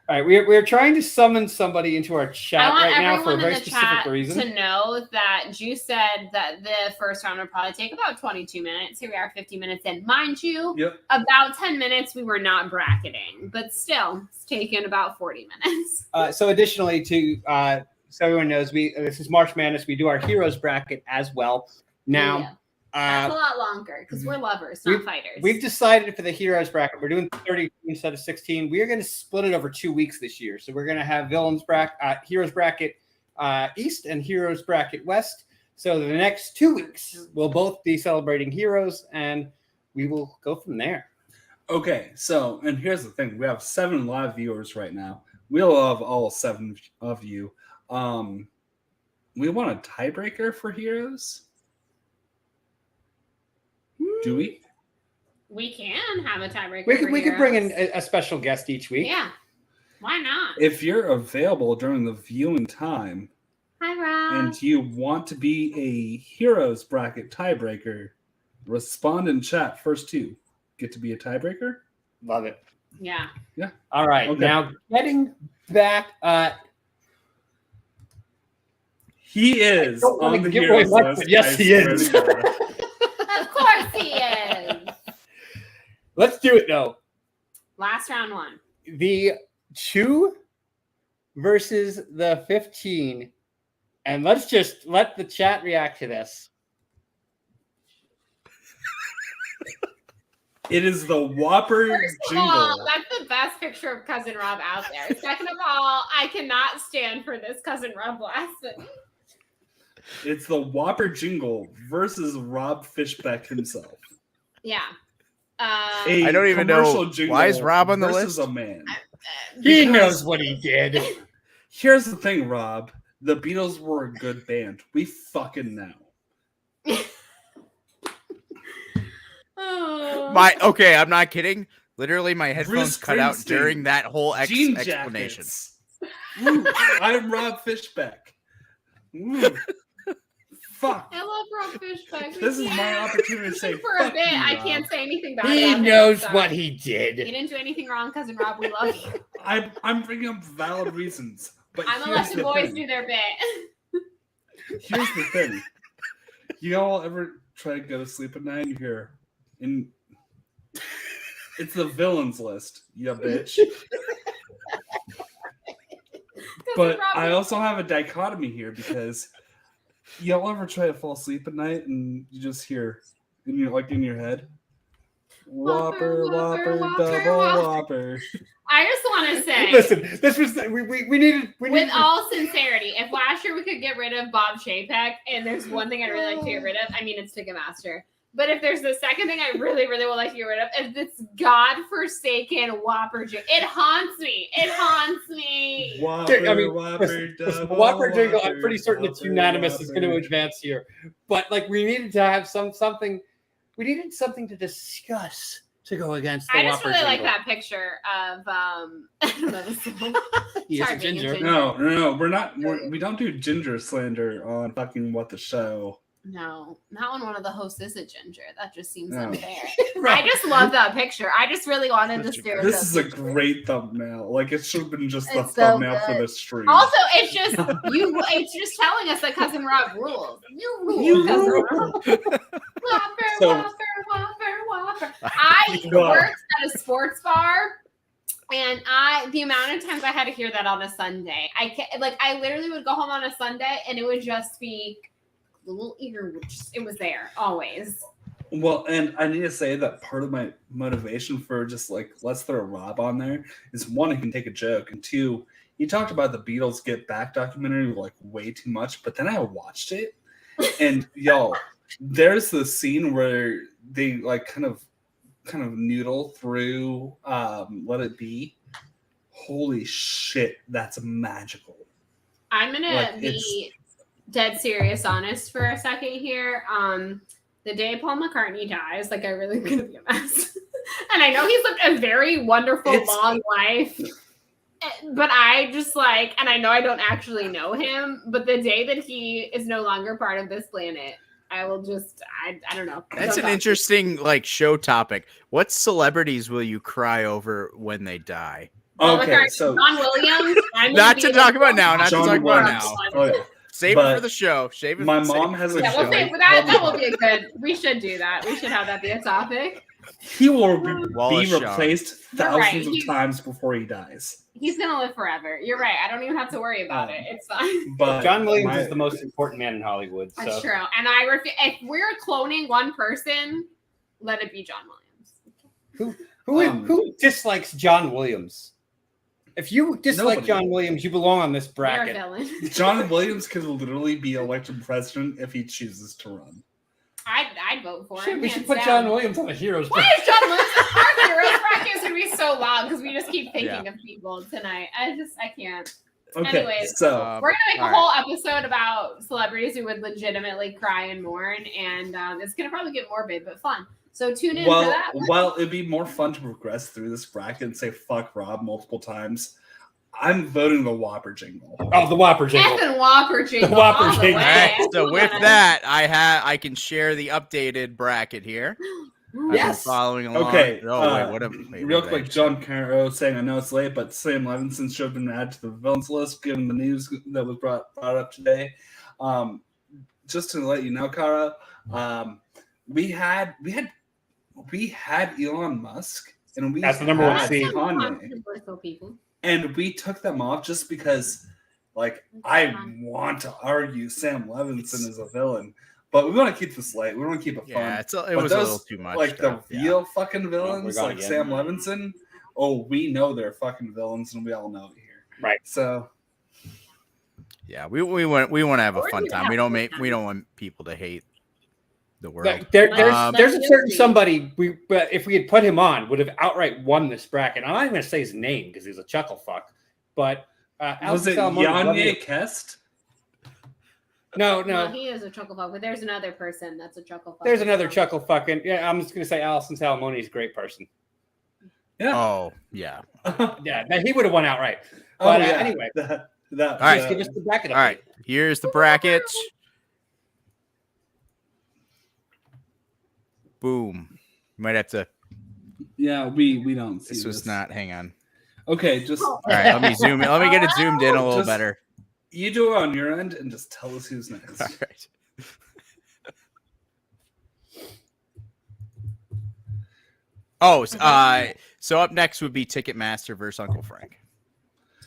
All right, we're trying to summon somebody into our I chat want right now for a everyone very in the specific chat reason. to know that Juice said that the first round would probably take about 22 minutes. Here we are, 50 minutes in. Mind you, Yep. about 10 minutes we were not bracketing, but still, it's taken about 40 minutes. So additionally to so everyone knows, this is March Madness. We do our heroes bracket as well. Now, Yeah. That's a lot longer because we're lovers, not fighters. we've decided for the heroes bracket, we're doing 30 instead of 16. We are going to split it over 2 weeks this year. So we're going to have villains bracket, heroes bracket East and heroes bracket West. So the next 2 weeks, we'll both be celebrating heroes, and we will go from there. Okay, so, and here's the thing. We have 7 live viewers right now. We love all 7 of you. We want a tiebreaker for heroes? Do we? We can have a tiebreaker. We could bring in a special guest each week. Yeah. Why not? If you're available during the viewing time Hi, Rob. and you want to be a heroes bracket tiebreaker, respond in chat. First 2 get to be a tiebreaker. Love it. Yeah. All right. Okay. Now, getting back, He is don't wanna on the give away heroes much, list. but yes, I he swear is. to God. Of course he is. let's do it though. Last round 1. The 2 versus the 15. And let's just let the chat react to this. It is the Whopper First of jingle. all, that's the best picture of Cousin Rob out there. Second of all, I cannot stand for this Cousin Rob blasphemy. It's the Whopper jingle versus Rob Fishbeck himself. Yeah. A I don't even commercial know. jingle Why is Rob on the versus list? a man. He Because- knows what he did. Here's the thing, Rob. The Beatles were a good band. We fucking know. My okay, I'm not kidding. Literally, my headphones Bruce cut out Springsteen. during that whole Jean explanation. jackets. Ooh, I'm Rob Fishbeck. Ooh. Fuck. I love Rob Fishbeck. This is my opportunity to say for a fuck bit. you, I Rob. can't say anything bad He about him. knows Sorry. what he You did. didn't do anything wrong, Cousin Rob. We love you. I'm bringing up valid reasons. But I'm gonna here's let the the boys thing. do their bit. Here's the thing. You all ever try to go to sleep at night and you hear, it's the villains list, you bitch. But I also have a dichotomy here because y'all ever try to fall asleep at night and you just hear in your head, Whopper, Whopper, Whopper, Whopper, double Whopper. Whopper. I just want to say, Listen, this was we needed. with all sincerity, if last year we could get rid of Bob Chapek, and there's one thing I'd really like to get rid of, I mean, it's Ticketmaster. But if there's the second thing I really, really would like to get rid of, is this godforsaken Whopper jingle. It haunts me. It haunts me. Whopper, I mean, Whopper, listen, double Whopper jingle, I'm Whopper, pretty certain it's Whopper, unanimous is going to Whopper. advance here. But like we needed to have something. We needed something to discuss to go against the I just Whopper really like jingle. that picture of I don't know this one. He is a Sorry, being a ginger. ginger. No, we're not. We don't do ginger slander on fucking What the Show. No, not when one of the hosts is a ginger. That just seems No. unfair. I just love that picture. I just really wanted to steer This is a great thumbnail. Like it should have been just the It's so thumbnail for good. the stream. Also, it's just you. It's just telling us that Cousin Rob rules. You rule, Cousin Rob. Whopper, So- Whopper. I Wow. worked at a sports bar, and the amount of times I had to hear that on a Sunday, I literally would go home on a Sunday, and it would just be the little ear. It was there always. Well, and I need to say that part of my motivation for just like let's throw Rob on there is one, he can take a joke, and two, he talked about the Beatles Get Back documentary like way too much, but then I watched it, and y'all, there's the scene where they like kind of noodle through Let It Be. Holy shit, that's magical. I'm gonna Like, be dead serious honest for a second here. The day Paul McCartney dies, like I really gonna be a mess. And I know he's lived a very wonderful It's- long life. But I just like, and I know I don't actually know him, but the day that he is no longer part of this planet, I will just, I don't know. That's Don't an talk. interesting like show topic. What celebrities will you cry over when they die? Okay, so John Williams. I'm Not gonna to be talk the- about now. Not to John talk about Williams. now. Oh, yeah. Save it But for the show. Save it. My save mom it has for a the Yeah, we'll show. say that will be a good. We should do that. We should have that be a topic. He will Wallace be Shawn. replaced You're right, thousands of times before he dies. He's gonna live forever. You're right. I don't even have to worry about it. It's fine. But John Williams is the most important man in Hollywood. That's So true. And if we're cloning one person, let it be John Williams. who dislikes John Williams? If you dislike Nobody. John Williams, you belong on this You're a bracket. villain. John Williams could literally be elected president if he chooses to run. I'd vote for Shit, him. we should hands put down. John Williams on the heroes. Why is John Williams? Our heroes bracket is gonna be so long because we just keep thinking Yeah. of people tonight. I can't. Okay, Anyways, so We're gonna make a all whole episode about celebrities who would legitimately cry and mourn, and it's gonna probably get morbid but fun. So tune in for that. while it'd be more fun to progress through this bracket and say "fuck Rob" multiple times, I'm voting the Whopper jingle. Oh, the Whopper jingle. F and Whopper jingle. The Whopper all the jingle. All way. right. So with that, I can share the updated bracket here. I've been Yes. following along. Okay, Oh wait, what? Real quick, John Caro saying, I know it's late, but Sam Levinson should have been added to the villains list given the news that was brought up today. Just to let you know, Kara, we had Elon Musk and we That's the number one had seed. Kanye, Controversial people. and we took them off just because, like, I want to argue Sam Levinson is a villain. But we want to keep this light. We want to keep it fun. Yeah, it But was a those, little too much. like stuff, the yeah. real fucking we're villains, gone like again. Sam Levinson. Oh, we know they're fucking villains, and we all know it here. Right. So Yeah, we want to have a We're fun gonna time. have We a don't good make time. we don't want people to hate the world. There's Let's a certain see. somebody but if we had put him on, would have outright won this bracket. I'm not even going to say his name because he's a chuckle fuck. But was it Yanye Kest? No. No, he is a chuckle fuck, but there's another person that's a chuckle fuck. There's another chuckle fucking. Yeah, I'm just going to say Allison Salamone is a great person. Yeah. Oh yeah. Yeah, he would have won outright. Oh, But yeah. anyway, That, All right. just give us the bracket. All right. Here's the bracket. Boom. You might have to. yeah, we don't see This was not. Hang on. Okay, just All right. Let me zoom in. Let me get it zoomed in a little Just- better. you do it on your end and just tell us who's next. All right. Oh, so up next would be Ticketmaster versus Uncle Frank.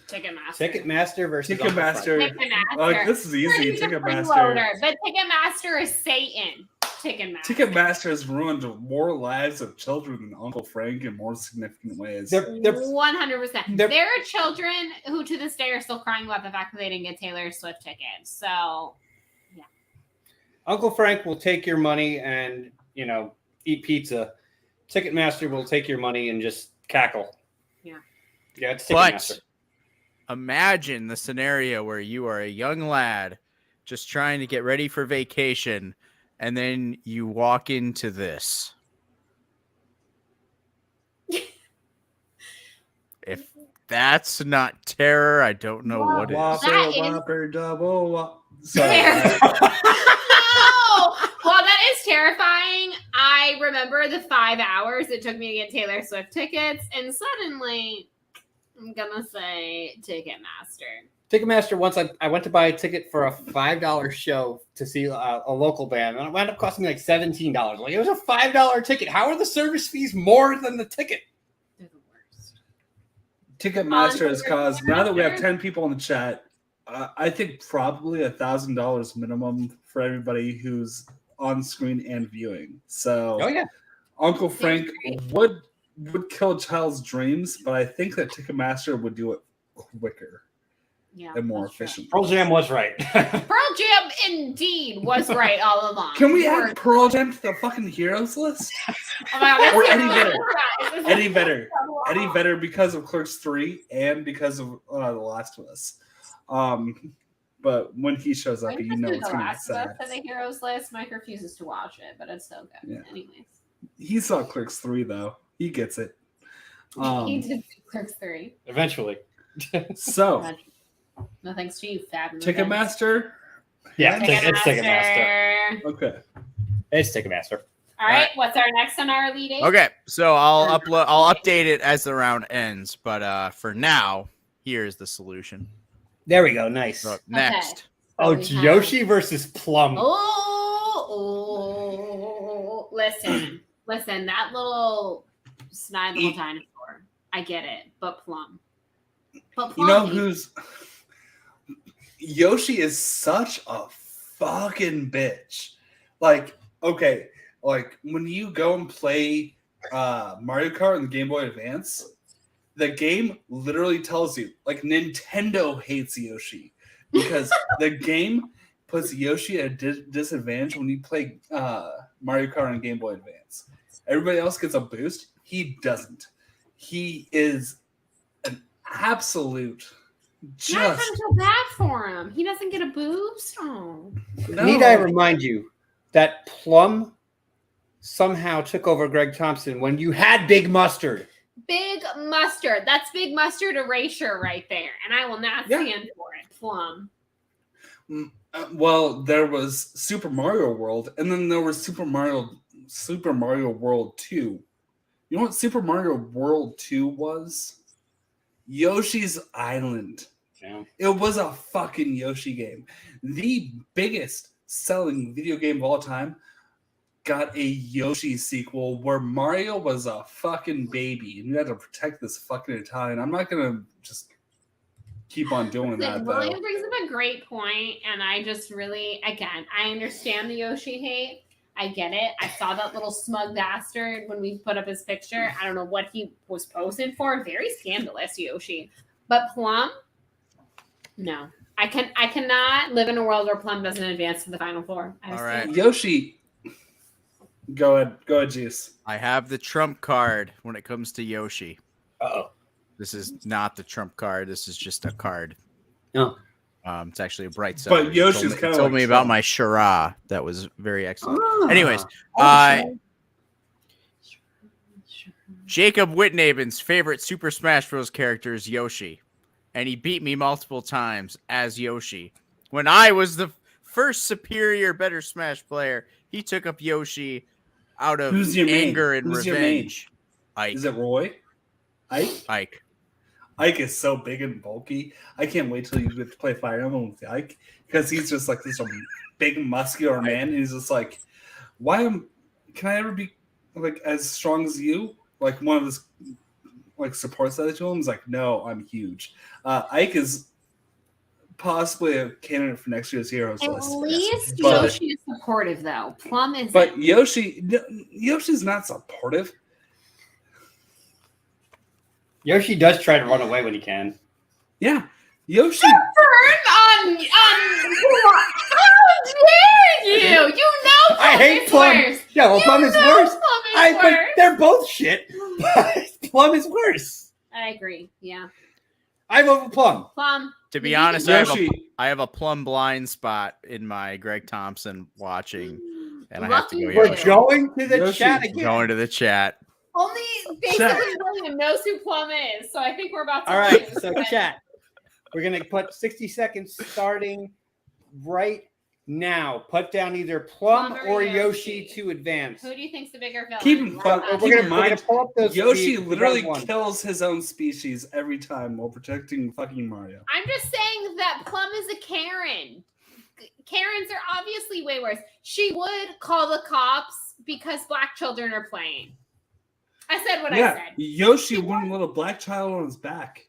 Ticketmaster. Ticketmaster versus Uncle Frank. Ticketmaster. Ticketmaster. Like, this is easy. He's a Ticketmaster. freeloader, but Ticketmaster is Satan. Ticketmaster. Ticketmaster has ruined more lives of children than Uncle Frank in more significant ways. They're 100%. they're- There are children who to this day are still crying about the fact that they didn't get Taylor Swift tickets. So Uncle Frank will take your money and eat pizza. Ticketmaster will take your money and just cackle. Yeah. Yeah, it's Ticketmaster. But imagine the scenario where you are a young lad just trying to get ready for vacation, and then you walk into this. If that's not terror, I don't know what is. Whopper, That is- Whopper, double whop. Sorry. Fair. No! Well, that is terrifying. I remember the 5 hours it took me to get Taylor Swift tickets, and suddenly I'm gonna say Ticketmaster. Ticketmaster, once I went to buy a ticket for a $5 show to see a local band, and it wound up costing me like $17. Like, it was a $5 ticket. How are the service fees more than the ticket? They're the worst. Ticketmaster has caused, now that we have 10 people in the chat, I think probably $1,000 minimum for everybody who's on screen and viewing. So Oh, yeah. Uncle Frank would kill a child's dreams, but I think that Ticketmaster would do it quicker Yeah. and more that's true. efficient. Pearl Jam was right. Pearl Jam indeed was right all along. Can we You're- add Pearl Jam to the fucking heroes list? Oh my God, that's or the Eddie wrong Vedder? one. Eddie Vedder. Eddie Vedder because of Clerks 3 and because of The Last of Us. But when he shows up, When you you know do it's the going to be last of us sad. to the heroes list, Mike refuses to watch it, but it's so good. Yeah. Anyways, He saw Clerks 3 though. He gets it. he did Clerks 3. Eventually. So, No thanks to you, fabulous. Ticketmaster. Yeah, Yes? it's Ticketmaster. Okay. It's Ticketmaster. All right, what's our next on our Elite Eight? Okay, so I'll update it as the round ends, but for now, here's the solution. There we go. Nice. So next. So Oh, we have- Yoshi versus Plum. Oh, listen, that little snide little dinosaur. I get it, but Plum. But You know Plum, who's Yoshi is such a fucking bitch. Like, okay, like when you go and play Mario Kart on the Game Boy Advance, the game literally tells you, like, Nintendo hates Yoshi because the game puts Yoshi at a disadvantage when you play Mario Kart on Game Boy Advance. Everybody else gets a boost. He doesn't. He is an absolute I kind of feel bad for him. He doesn't get a boost. Oh, Need I remind you that Plum somehow took over Greg Thompson when you had Big Mustard? Big Mustard. That's Big Mustard erasure right there, and I will not stand for it. Plum. Well, there was Super Mario World, and then there was Super Mario World 2. You know what Super Mario World 2 was? Yoshi's Island. Yeah. It was a fucking Yoshi game. The biggest selling video game of all time got a Yoshi sequel where Mario was a fucking baby and you had to protect this fucking Italian. I'm not gonna just keep on doing that, though. William brings up a great point, and I just really, again, I understand the Yoshi hate. I get it. I saw that little smug bastard when we put up his picture. I don't know what he was posing for. Very scandalous, Yoshi. But Plum, no. I cannot live in a world where Plum doesn't advance to the Final Four. All right. Yoshi, go ahead, Juice. I have the trump card when it comes to Yoshi. Uh-oh. This is not the trump card. This is just a card. No. It's actually a bright side. But Yoshi's kind kind of of told me about my Shara. That was very excellent. Anyways, Jacob Whitnaben's favorite Super Smash Bros. Character is Yoshi, and he beat me multiple times as Yoshi. When I was the first superior, better Smash player, he took up Yoshi out of anger and revenge. Ike. Is it Roy? Ike. Ike is so big and bulky. I can't wait till you get to play Fire Emblem with Ike because he's just like this big muscular man. And he's just like, can I ever be like as strong as you? Like one of his like supports that to him is like, no, I'm huge. Ike is possibly a candidate for next year's Heroes list. At least Yoshi is supportive, though. Plum is. But Yoshi's not supportive. Yoshi does try to run away when he can. Yeah, Yoshi. How dare you? You know Plum I hate is Plum. worse. Yeah, well, Plum is worse. Plum is But worse. they're both shit. But Plum is worse. I agree. Yeah. I vote for Plum. Plum. To be You honest, can- I have a Plum blind spot in my Greg Thompson watching, and I have to Lucky go. you. We're Yoshi. going to the Yoshi. chat again. Going to the chat. Only basically William knows who Plum is, so I think we're about to. All right, lose, so but- chat. We're going to put 60 seconds starting right now. Put down either Plum Plum or or Yoshi Yoshi. to advance. Who do you think's the bigger villain? Keep in We're gonna pull up those Yoshi tweets. literally We got one. kills his own species every time while protecting fucking Mario. I'm just saying that Plum is a Karen. Karens are obviously way worse. She would call the cops because black children are playing. I said what I said. Yoshi won a little black child on his back.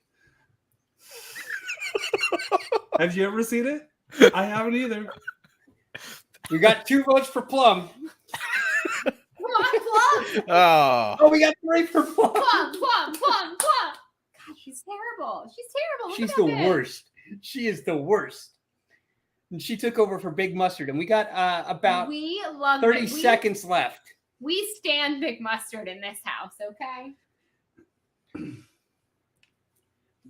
Have you ever seen it? I haven't either. We got 2 votes for Plum. Come on, Plum. Oh, We got 3 for Plum. Plum. God, she's terrible. She's terrible. Look She's at the that bitch. worst. She is the worst. And she took over for Big Mustard, and we got about We love 30 it. seconds left. We stand Big Mustard in this house, okay?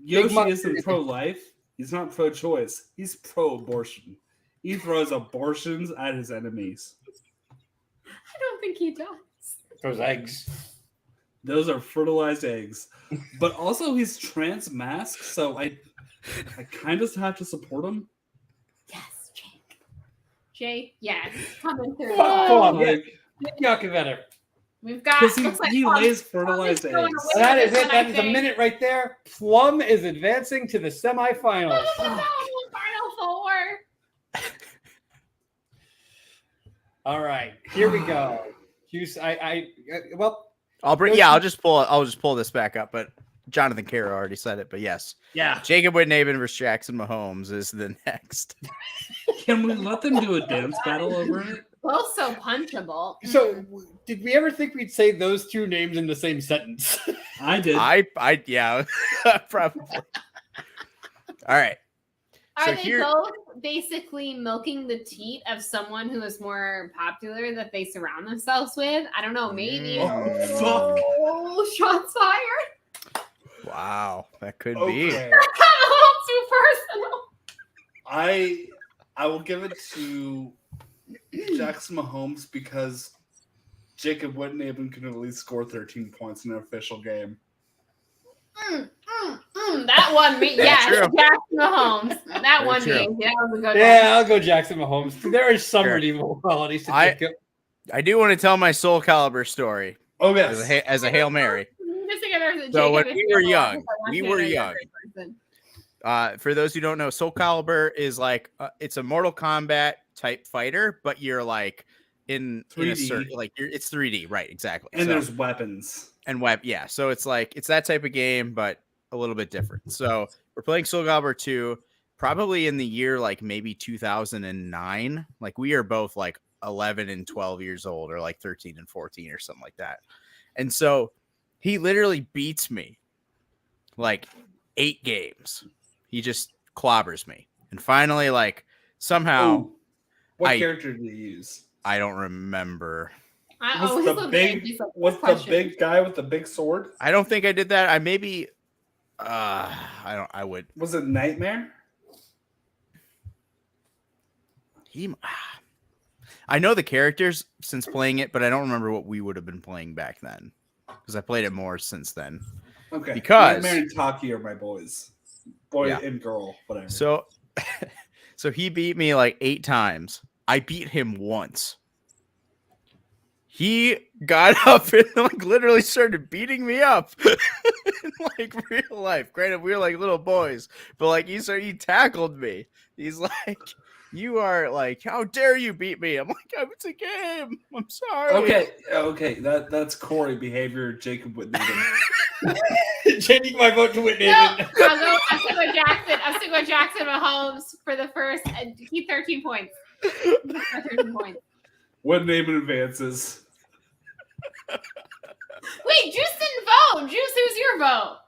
Yoshi Mustard isn't is- pro-life. He's not pro-choice. He's pro-abortion. He throws abortions at his enemies. I don't think he does. Those eggs. Those are fertilized eggs. But also he's trans masked, so I kind of have to support him. Yes, Jake. Jake, yes. Coming through. Plum, Like, Yucca better. We've got. because looks like he Plum- lays Plum fertilized is going eggs. away That with is this it. one, That I is a think. minute right there. Plum is advancing to the semifinals. Final four. All right, here we go. Juice, well, I'll just pull this back up, but Jonathan Caro already said it, but yes. yeah. Jacob Whitnaben versus Jackson Mahomes is the next. Can we let them do a dance battle over it? Both so punchable. So, did we ever think we'd say those two names in the same sentence? I did. Yeah, probably. All right. Are So they here- both basically milking the teat of someone who is more popular that they surround themselves with? I don't know, maybe. Oh, Oh, shots fired. Wow, that could be. Okay. Too personal. I will give it to Jackson Mahomes because Jacob Whitnaben can at least score 13 points in an official game. That one, yes, true. Jackson Mahomes. That Very one true. game, that was a good Yeah, I'll go Jackson Mahomes. There is some Sure. redeemable qualities to I- Jacob. I do want to tell my Soul Calibur story Oh, as yes. a Hail Mary. one. So when Jacob we is were so young, I want we you to were know you're a young. great person. For those who don't know, Soul Calibur is like it's a Mortal Kombat type fighter, but you're like in a 3D. certain it's 3D, right? Exactly. And So- there's weapons. and web, yeah. So it's that type of game, but a little bit different. So we're playing Soul Calibur 2, probably in the year like maybe 2009. Like we are both like 11 and 12 years old, or like 13 and 14 or something like that. And so he literally beats me like 8 games. He just clobbers me. And finally, like somehow Oh, what I- character did he use? I don't remember. I Was always the love big Andy's the big guy with the big sword? I don't think I did that. I maybe I would Was it Nightmare? I know the characters since playing it, but I don't remember what we would have been playing back then because I played it more since then. Okay. Because- Nightmare and Taki are my boys. Boy Yeah. and girl, whatever. So, so he beat me like 8 times. I beat him once. He got up and like literally started beating me up in like real life. Granted, we were like little boys, but like he tackled me. He's like, "You are like, how dare you beat me?" I'm like, "It's a game. I'm sorry." Okay, that's Corey behavior, Jacob Whitnaben. Changing my vote to No, Whitnaben. I'm sticking with Jackson. I'm sticking with Jackson Mahomes for the first. Keep 13 points. 13 points. Whitnaben advances. Wait, Juice didn't vote. Juice, who's your vote?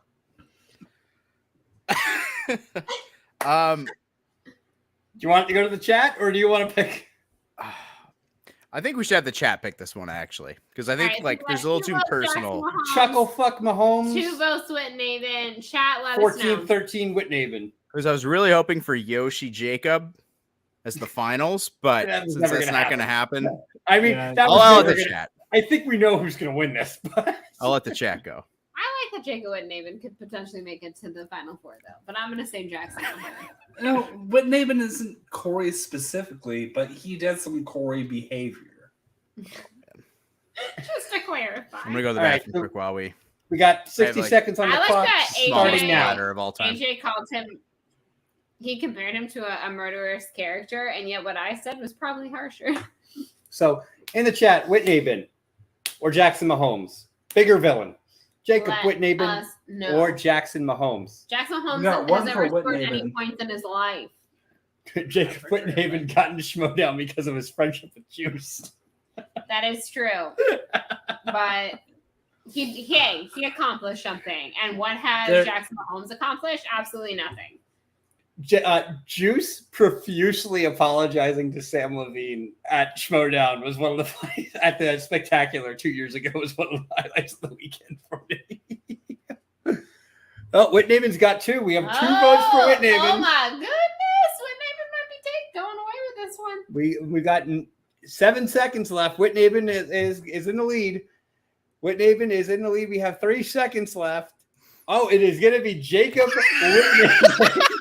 Do you want to go to the chat, or do you want to pick? I think we should have the chat pick this one actually, because I think Alright, like so there's a little two too votes Jackson personal. Mahomes, Chuckle fuck Mahomes. 2 votes Whitnaben. Chat, let us know. 14-13 Whitnaben. Because I was really hoping for Yoshi Jacob as the finals, but That was since never that's gonna not going to happen, I mean, Yeah, that I'll was let never the gonna- chat. I think we know who's going to win this, but I'll let the chat go. I like that Jacob Whitnaben could potentially make it to the Final Four, though. But I'm going to say Jackson Mahomes. No, Whitnaben isn't Corey specifically, but he does some Corey behavior. Just to clarify. I'm gonna go to the All right, bathroom so- quick while we we got 60 like- seconds on the I like clock. that AJ smallest Starting now. bladder of all time. AJ called him. He compared him to a murderous character, and yet what I said was probably harsher. So in the chat, Whitnaben or Jackson Mahomes, bigger villain, Jacob Let Whitnaben us know. or Jackson Mahomes. Jackson Mahomes No, one has for never scored any Whitnaben. points in his life. Jacob Whitnaben got into Schmodown because of his friendship with Juice. That is true, but he accomplished something. And what has There- Jackson Mahomes accomplished? Absolutely nothing. Juice profusely apologizing to Sam Levine at Schmodown was one of the fights at the spectacular 2 years ago. Was one of the highlights of the weekend for me. Oh, Whitnaben's got 2. We have 2 votes for Whitnaben. Oh my goodness, Whitnaben might be going away with this one. We got 7 seconds left. Whitnaben is in the lead. Whitney is in the lead. We have 3 seconds left. Oh, it is going to be Jacob Whitney in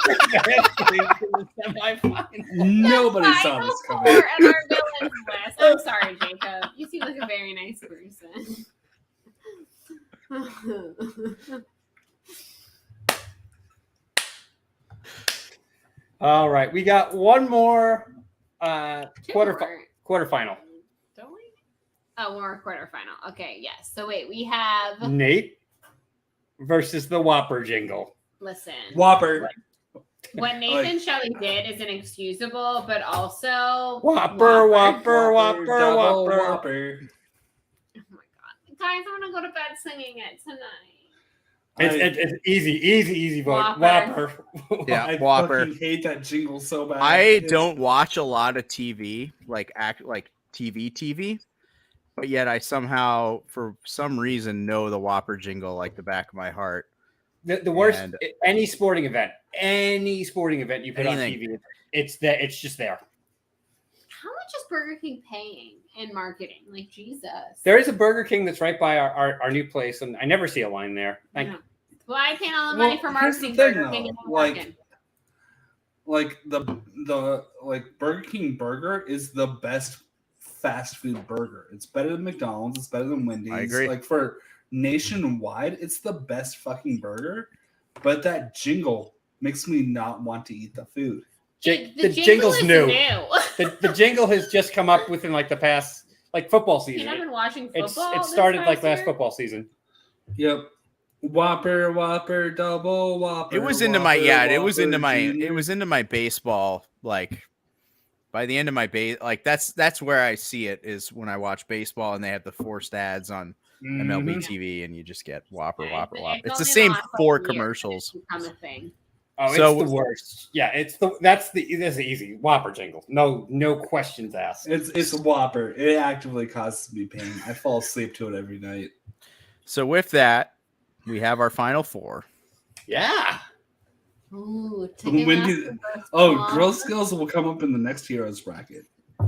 the semifinal. Nobody saw Final this four coming. on our villains list. I'm sorry, Jacob. You seem like a very nice person. All right, we got one more Two quarterfinal. Don't we? Oh, one more quarterfinal. Okay, yes. So wait, we have. Nate versus the Whopper jingle. Listen. Whopper. What Nathan Shelley did is inexcusable, but also Whopper. Double Whopper. Oh my god, guys! I'm gonna go to bed singing it tonight. It's easy vote. Whopper. Yeah, I Whopper. fucking hate that jingle so bad. I don't watch a lot of TV, like TV, but yet I somehow, for some reason, know the Whopper jingle like the back of my heart. The worst. And- Any sporting event you put on Anything. TV, it's just there. How much is Burger King paying in marketing? Like Jesus. There is a Burger King that's right by our new place, and I never see a line there. Yeah. Well, I pay all the money for here's the marketing. thing, Burger King though. isn't working. Like the Burger King burger is the best fast food burger. It's better than McDonald's. It's better than Wendy's. I agree. Like for nationwide, it's the best fucking burger. But that jingle makes me not want to eat the food. The jingle's is new. The jingle has just come up within like the past football You've season. not been watching football. It this started past like last year? football season. Yep. Whopper, double Whopper. It was into my it was into my Junior. it was into my baseball. Like by the end of my that's where I see it is when I watch baseball and they have the forced ads on MLB TV and you just get Whopper. It's only the in same last, 4 year that commercials. it's become a thing. Oh, So- it's the worst. Yeah, that's the easy Whopper jingle. No questions asked. It's a Whopper. It actively causes me pain. I fall asleep to it every night. So with that, we have our final 4. Yeah. Ooh, When Ticketmaster do- versus Oh, Whopper. Grill Skills will come up in the next Heroes bracket.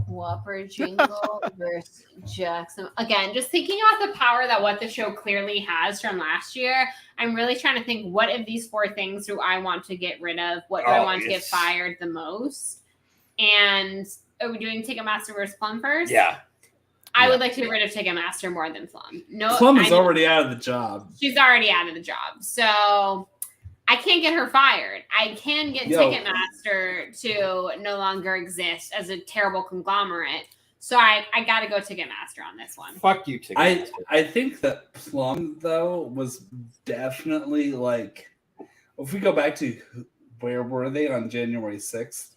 Whopper jingle versus Jackson. Again, just thinking about the power that What the Show clearly has from last year, I'm really trying to think what of these 4 things do I want to get rid of? What do I want to get yes. fired the most? And are we doing Ticketmaster versus Plum first? Yeah. I would like to get rid of Ticketmaster more than Plum. No, Plum is I- already out of the job. She's already out of the job. So I can't get her fired. I can get Yo. Ticketmaster to no longer exist as a terrible conglomerate. So I got to go Ticketmaster on this one. Fuck you, Ticketmaster. I think that Plum though was definitely like, if we go back to where were they on January 6th?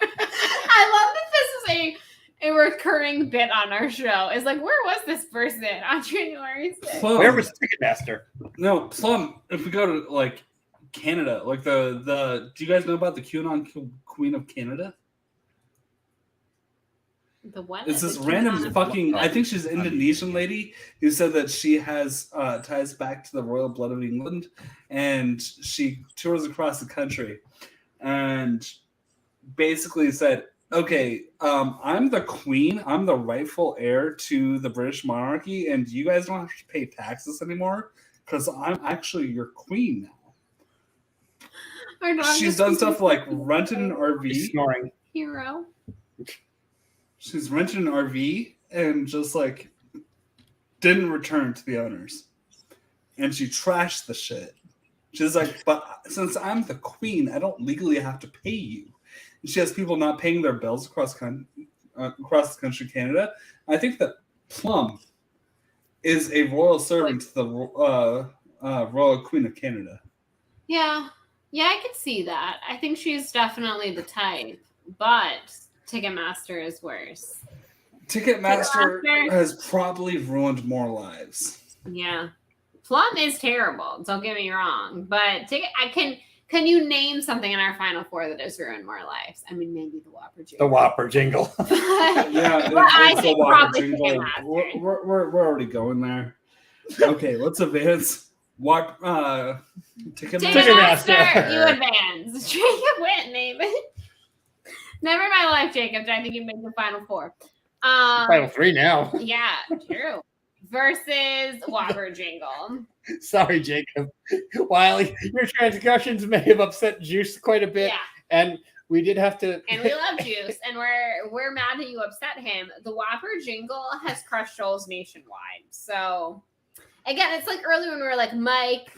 I love that this is a recurring bit on our show. It's like, where was this person on January 6th? Plum. Where was Ticketmaster? No, Plum. If we go to like Canada, like the do you guys know about the QAnon Queen of Canada? The what? It's this The random QAnon- fucking. I think she's an Indonesian lady who said that she has ties back to the royal blood of England, and she tours across the country, and basically said, "Okay, I'm the queen. I'm the rightful heir to the British monarchy, and you guys don't have to pay taxes anymore because I'm actually your queen now." Our dog She's just done keeps stuff like saying rented an RV. Snoring. hero. She's rented an RV and just like didn't return to the owners. And she trashed the shit. She's like, but since I'm the queen, I don't legally have to pay you. And she has people not paying their bills across the country, Canada. I think that Plum is a royal servant to the Royal Queen of Canada. Yeah. Yeah, I could see that. I think she's definitely the type, but Ticketmaster is worse. Ticketmaster Ticketmaster? has probably ruined more lives. Yeah. Plum is terrible, don't get me wrong, but can you name something in our final 4 that has ruined more lives? I mean, maybe the Whopper jingle. The Whopper jingle. Yeah, But I it's think the Whopper probably jingle. Ticketmaster. We're already going there. Okay, let's advance. What Ticketmaster? Ticketmaster, you advance. Jacob Whitney. Never in my life, Jacob, did I think you made the final 4. Final 3 now. Yeah, true. versus Whopper Jingle. Sorry, Jacob. While your transgressions may have upset Juice quite a bit, Yeah. and we did have to. And we love Juice, and we're mad that you upset him. The Whopper Jingle has crushed Joel's nationwide. So again, it's like earlier when we were like Mike,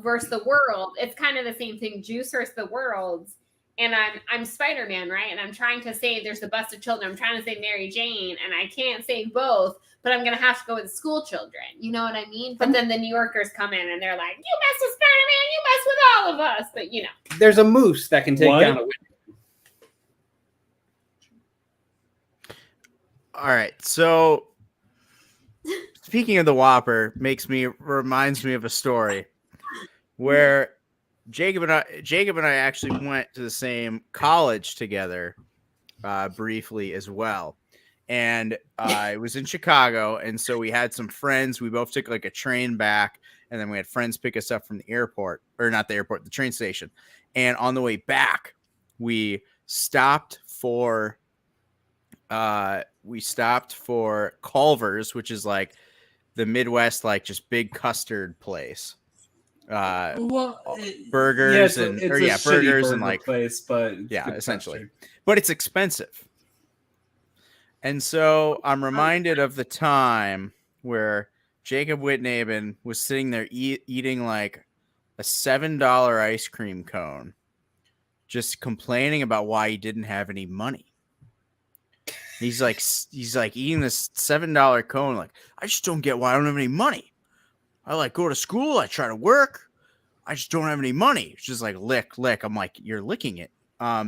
versus the world. It's kind of the same thing. Juice versus the world. And I'm Spider-Man, right? And I'm trying to save, there's the busted children. I'm trying to save Mary Jane, and I can't save both, but I'm going to have to go with school children. You know what I mean? But then the New Yorkers come in, and they're like, you mess with Spider-Man, you mess with all of us. But, There's a moose that can take What? down a Whitney. All right. So speaking of the Whopper, reminds me of a story where Jacob and I actually went to the same college together briefly as well. And I was in Chicago, and so we had some friends. We both took like a train back, and then we had friends pick us up from the airport, or not the airport, the train station. And on the way back, we stopped for Culver's, which is like the Midwest, like just big custard place. Burgers burgers and like place, but yeah, essentially, but it's expensive. And so I'm reminded of the time where Jacob Whitnaben was sitting there eating like a $7 ice cream cone, just complaining about why he didn't have any money. He's like eating this $7 cone. Like, I just don't get why I don't have any money. I like go to school. I try to work. I just don't have any money. It's just like lick. I'm like, you're licking it. But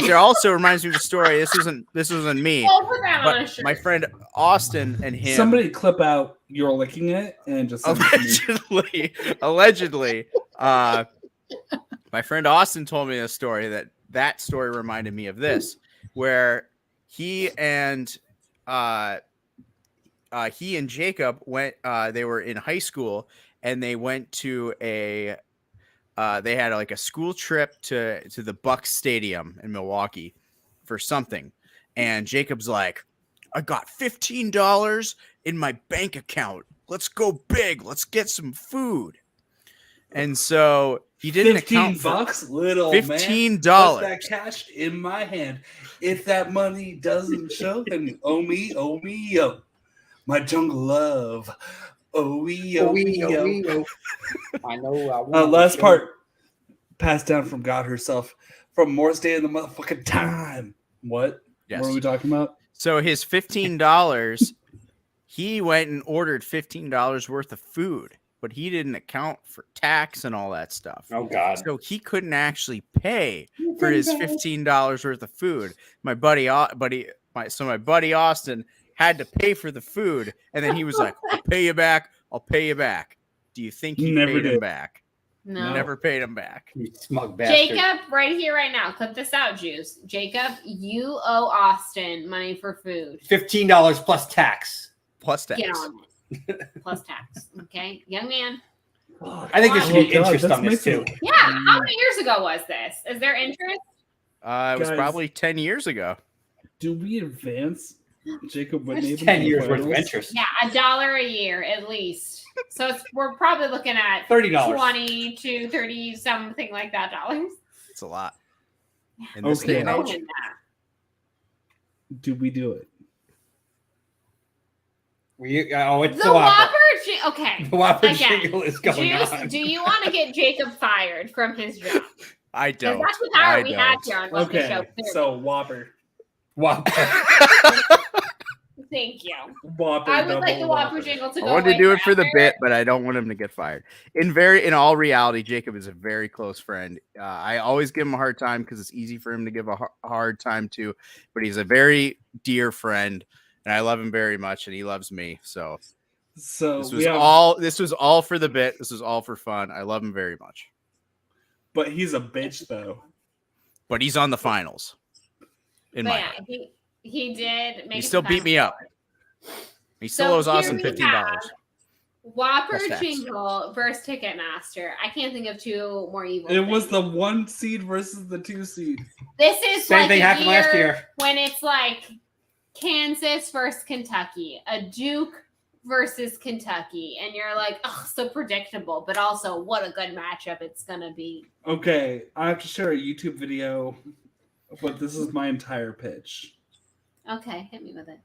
it also reminds me of the story. This wasn't me. But my friend Austin and him. Somebody clip out you're licking it and just allegedly. My friend Austin told me a story that story reminded me of this, where he and Jacob went. They were in high school, and they went to they had like a school trip to the Bucks Stadium in Milwaukee for something. And Jacob's like, I got $15 in my bank account. Let's go big. Let's get some food. And so he didn't account for $15, little $15. Man, that cash in my hand. If that money doesn't show, then you owe me, yo. My jungle love. Oh. I know. Last part passed down from God herself from Morse Day in the motherfucking time. What? Yes. What are we talking about? So his $15, he went and ordered $15 worth of food, but he didn't account for tax and all that stuff. Oh God! So he couldn't actually pay for his $15 worth of food. My buddy Austin had to pay for the food, and then he was like, I'll pay you back. Do you think he paid him back? No. Never paid him back. You smug bastard. Jacob, right here, right now. Clip this out, Juice. Jacob, you owe Austin money for food. $15 plus tax. Get on it. Plus tax. Okay? Young man. I think there should be interest on this too. Yeah. How many years ago was this? Is there interest? It was probably 10 years ago. Do we advance Jacob That's Whitnaben? 10 years worth of interest. Yeah, $1 a year at least. So we're probably looking at $30. 20 to 30, something like that dollars. It's a lot. In Okay. this day and More age. than that. Do we do it? It's The Whopper. Okay. The Whopper Again, jingle is going Juice, on. do you want to get Jacob fired from his job? I Because don't. that's the power I we don't. have here on What the Show. Okay, so Whopper. Whopper. Thank you. Whopper. I would like double the Whopper jingle to I go wanted to away do it for the forever. bit, but I don't want him to get fired. In all reality, Jacob is a very close friend. I always give him a hard time because it's easy for him to give a hard time to, but he's a very dear friend, and I love him very much, and he loves me. So this was all for the bit. This was all for fun. I love him very much. But he's a bitch, though. But he's on the finals. In But my yeah, heart. he did make He it still to beat me up. He still owes Austin $15. Whopper Plus tax. jingle versus Ticketmaster. I can't think of two more evil. It was things. the 1 seed versus the 2 seed. This is Same like thing a happened last year. when it's like Kansas versus Kentucky, a Duke versus Kentucky, and you're like, oh, so predictable, but also what a good matchup it's gonna be. Okay, I have to share a YouTube video, but this is my entire pitch. Okay, hit me with it.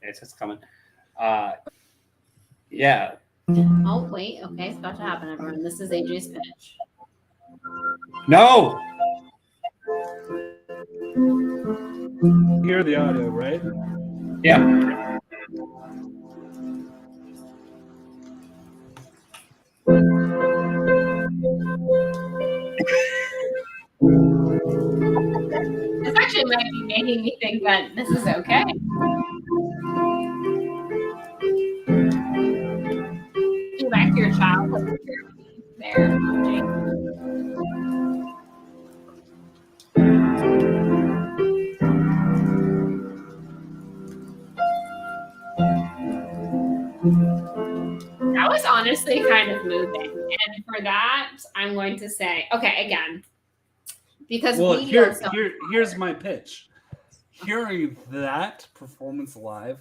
It's coming. Yeah. Oh, wait. Okay, it's about to happen, everyone. This is AJ's pitch. No. You hear the audio, right? Yeah. This actually might be making me think that this is okay. Go back to your childhood there, AJ. That was honestly kind of moving. And for that, I'm going to say, okay, again, because Well, we are so here's my pitch. Hearing that performance live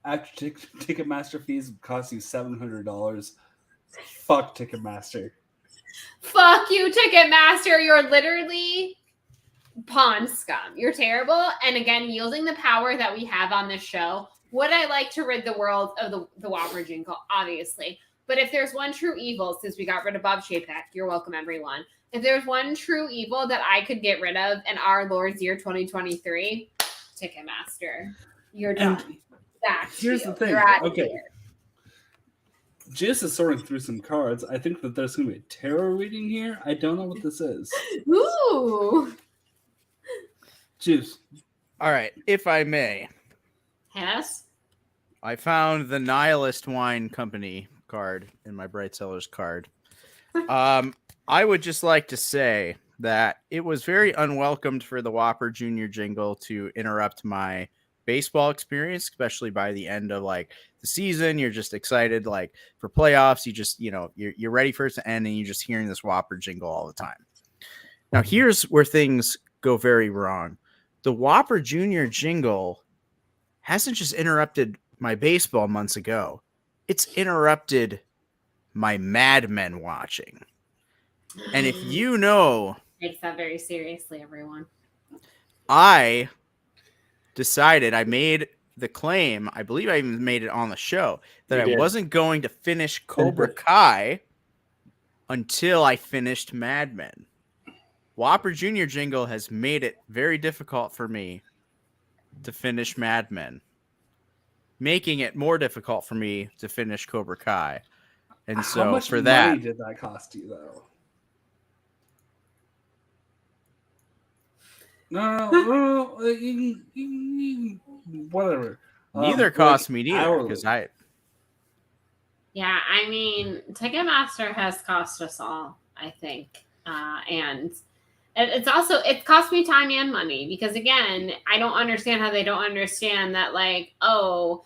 after Ticketmaster fees would cost you $700. Fuck Ticketmaster. fuck you, Ticketmaster. You're literally pawn scum. You're terrible. And again, yielding the power that we have on this show, would I like to rid the world of the Whopper jingle? Obviously. But if there's one true evil, since we got rid of Bob Chapek, you're welcome, everyone. If there's one true evil that I could get rid of in our Lord's year 2023, Ticketmaster. You're done. Here's the thing. Okay. Juice is sorting through some cards. I think that there's going to be a tarot reading here. I don't know what this is. Ooh. Juice. All right, if I may, Hess? I found the Nihilist Wine Company card in my Bright Sellers card. I would just like to say that it was very unwelcomed for the Whopper Jr. jingle to interrupt my baseball experience, especially by the end of like the season. You're just excited, like for playoffs. You just, you're ready for it to end, and you're just hearing this Whopper jingle all the time. Now, here's where things go very wrong. The Whopper Jr. jingle hasn't just interrupted my baseball months ago. It's interrupted my Mad Men watching. And if you know, Takes that very seriously, everyone. I decided, I made the claim, I believe I even made it on the show, that I wasn't going to finish Cobra Kai until I finished Mad Men. Whopper Jr. jingle has made it very difficult for me to finish Mad Men, making it more difficult for me to finish Cobra Kai. And so how much for that, money did that cost you, though? No, whatever. neither cost me neither, because Yeah, I mean, Ticketmaster has cost us all, I think. And it cost me time and money, because again, I don't understand how they don't understand that, like, oh,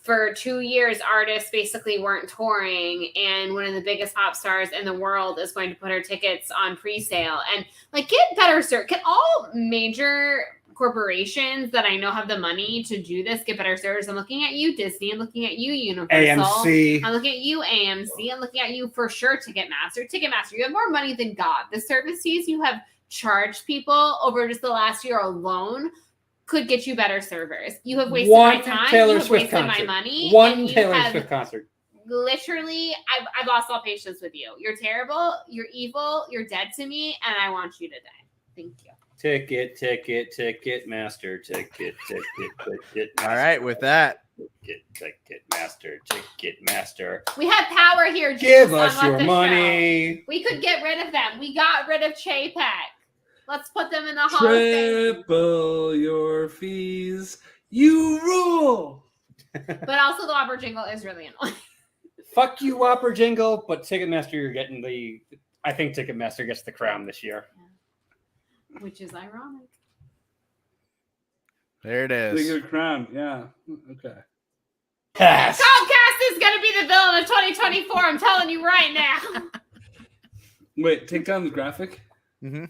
for 2 years, artists basically weren't touring, and one of the biggest pop stars in the world is going to put her tickets on pre-sale. And like, get better, sir. Can all major corporations that I know have the money to do this get better service? I'm looking at you, Disney. I'm looking at you, Universal. AMC. I'm looking at you, AMC. I'm looking at you for sure, Ticketmaster. Ticketmaster, you have more money than God. The services you have charged people over just the last year alone could get you better servers. You have wasted my time. Taylor you have Swift wasted concert. my money. One Taylor Swift concert. Literally, I've lost all patience with you. You're terrible. You're evil. You're dead to me, and I want you to die. Thank you. Ticket master. Ticket. all right, with that, Ticket master. We have power here. Jesus, Give us on your What the money. Show. We could get rid of them. We got rid of Chapek. Let's put them in the Hall of Fame. Triple your fees. You rule. But also, the Whopper jingle is really annoying. Fuck you, Whopper jingle. But Ticketmaster, you're getting the. I think Ticketmaster gets the crown this year. Which is ironic. there it They is. get a crown. Yeah. Okay. Pass. Comcast is going to be the villain of 2024. I'm telling you right now. Wait, take down the graphic. Mm-hmm.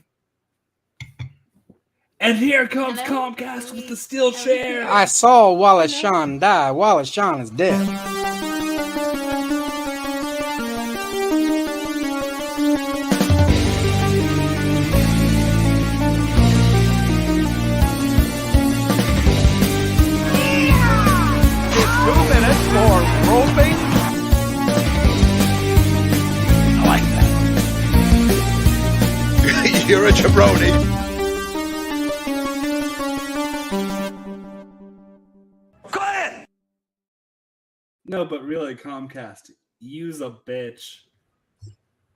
And here comes Hello? Comcast Are with we- the steel are we chair. here? I saw Wallace Shawn die. Wallace Shawn is dead. It's 2 minutes for roping. I like that. You're a jabroni. Quiet! No, but really, Comcast, use a bitch.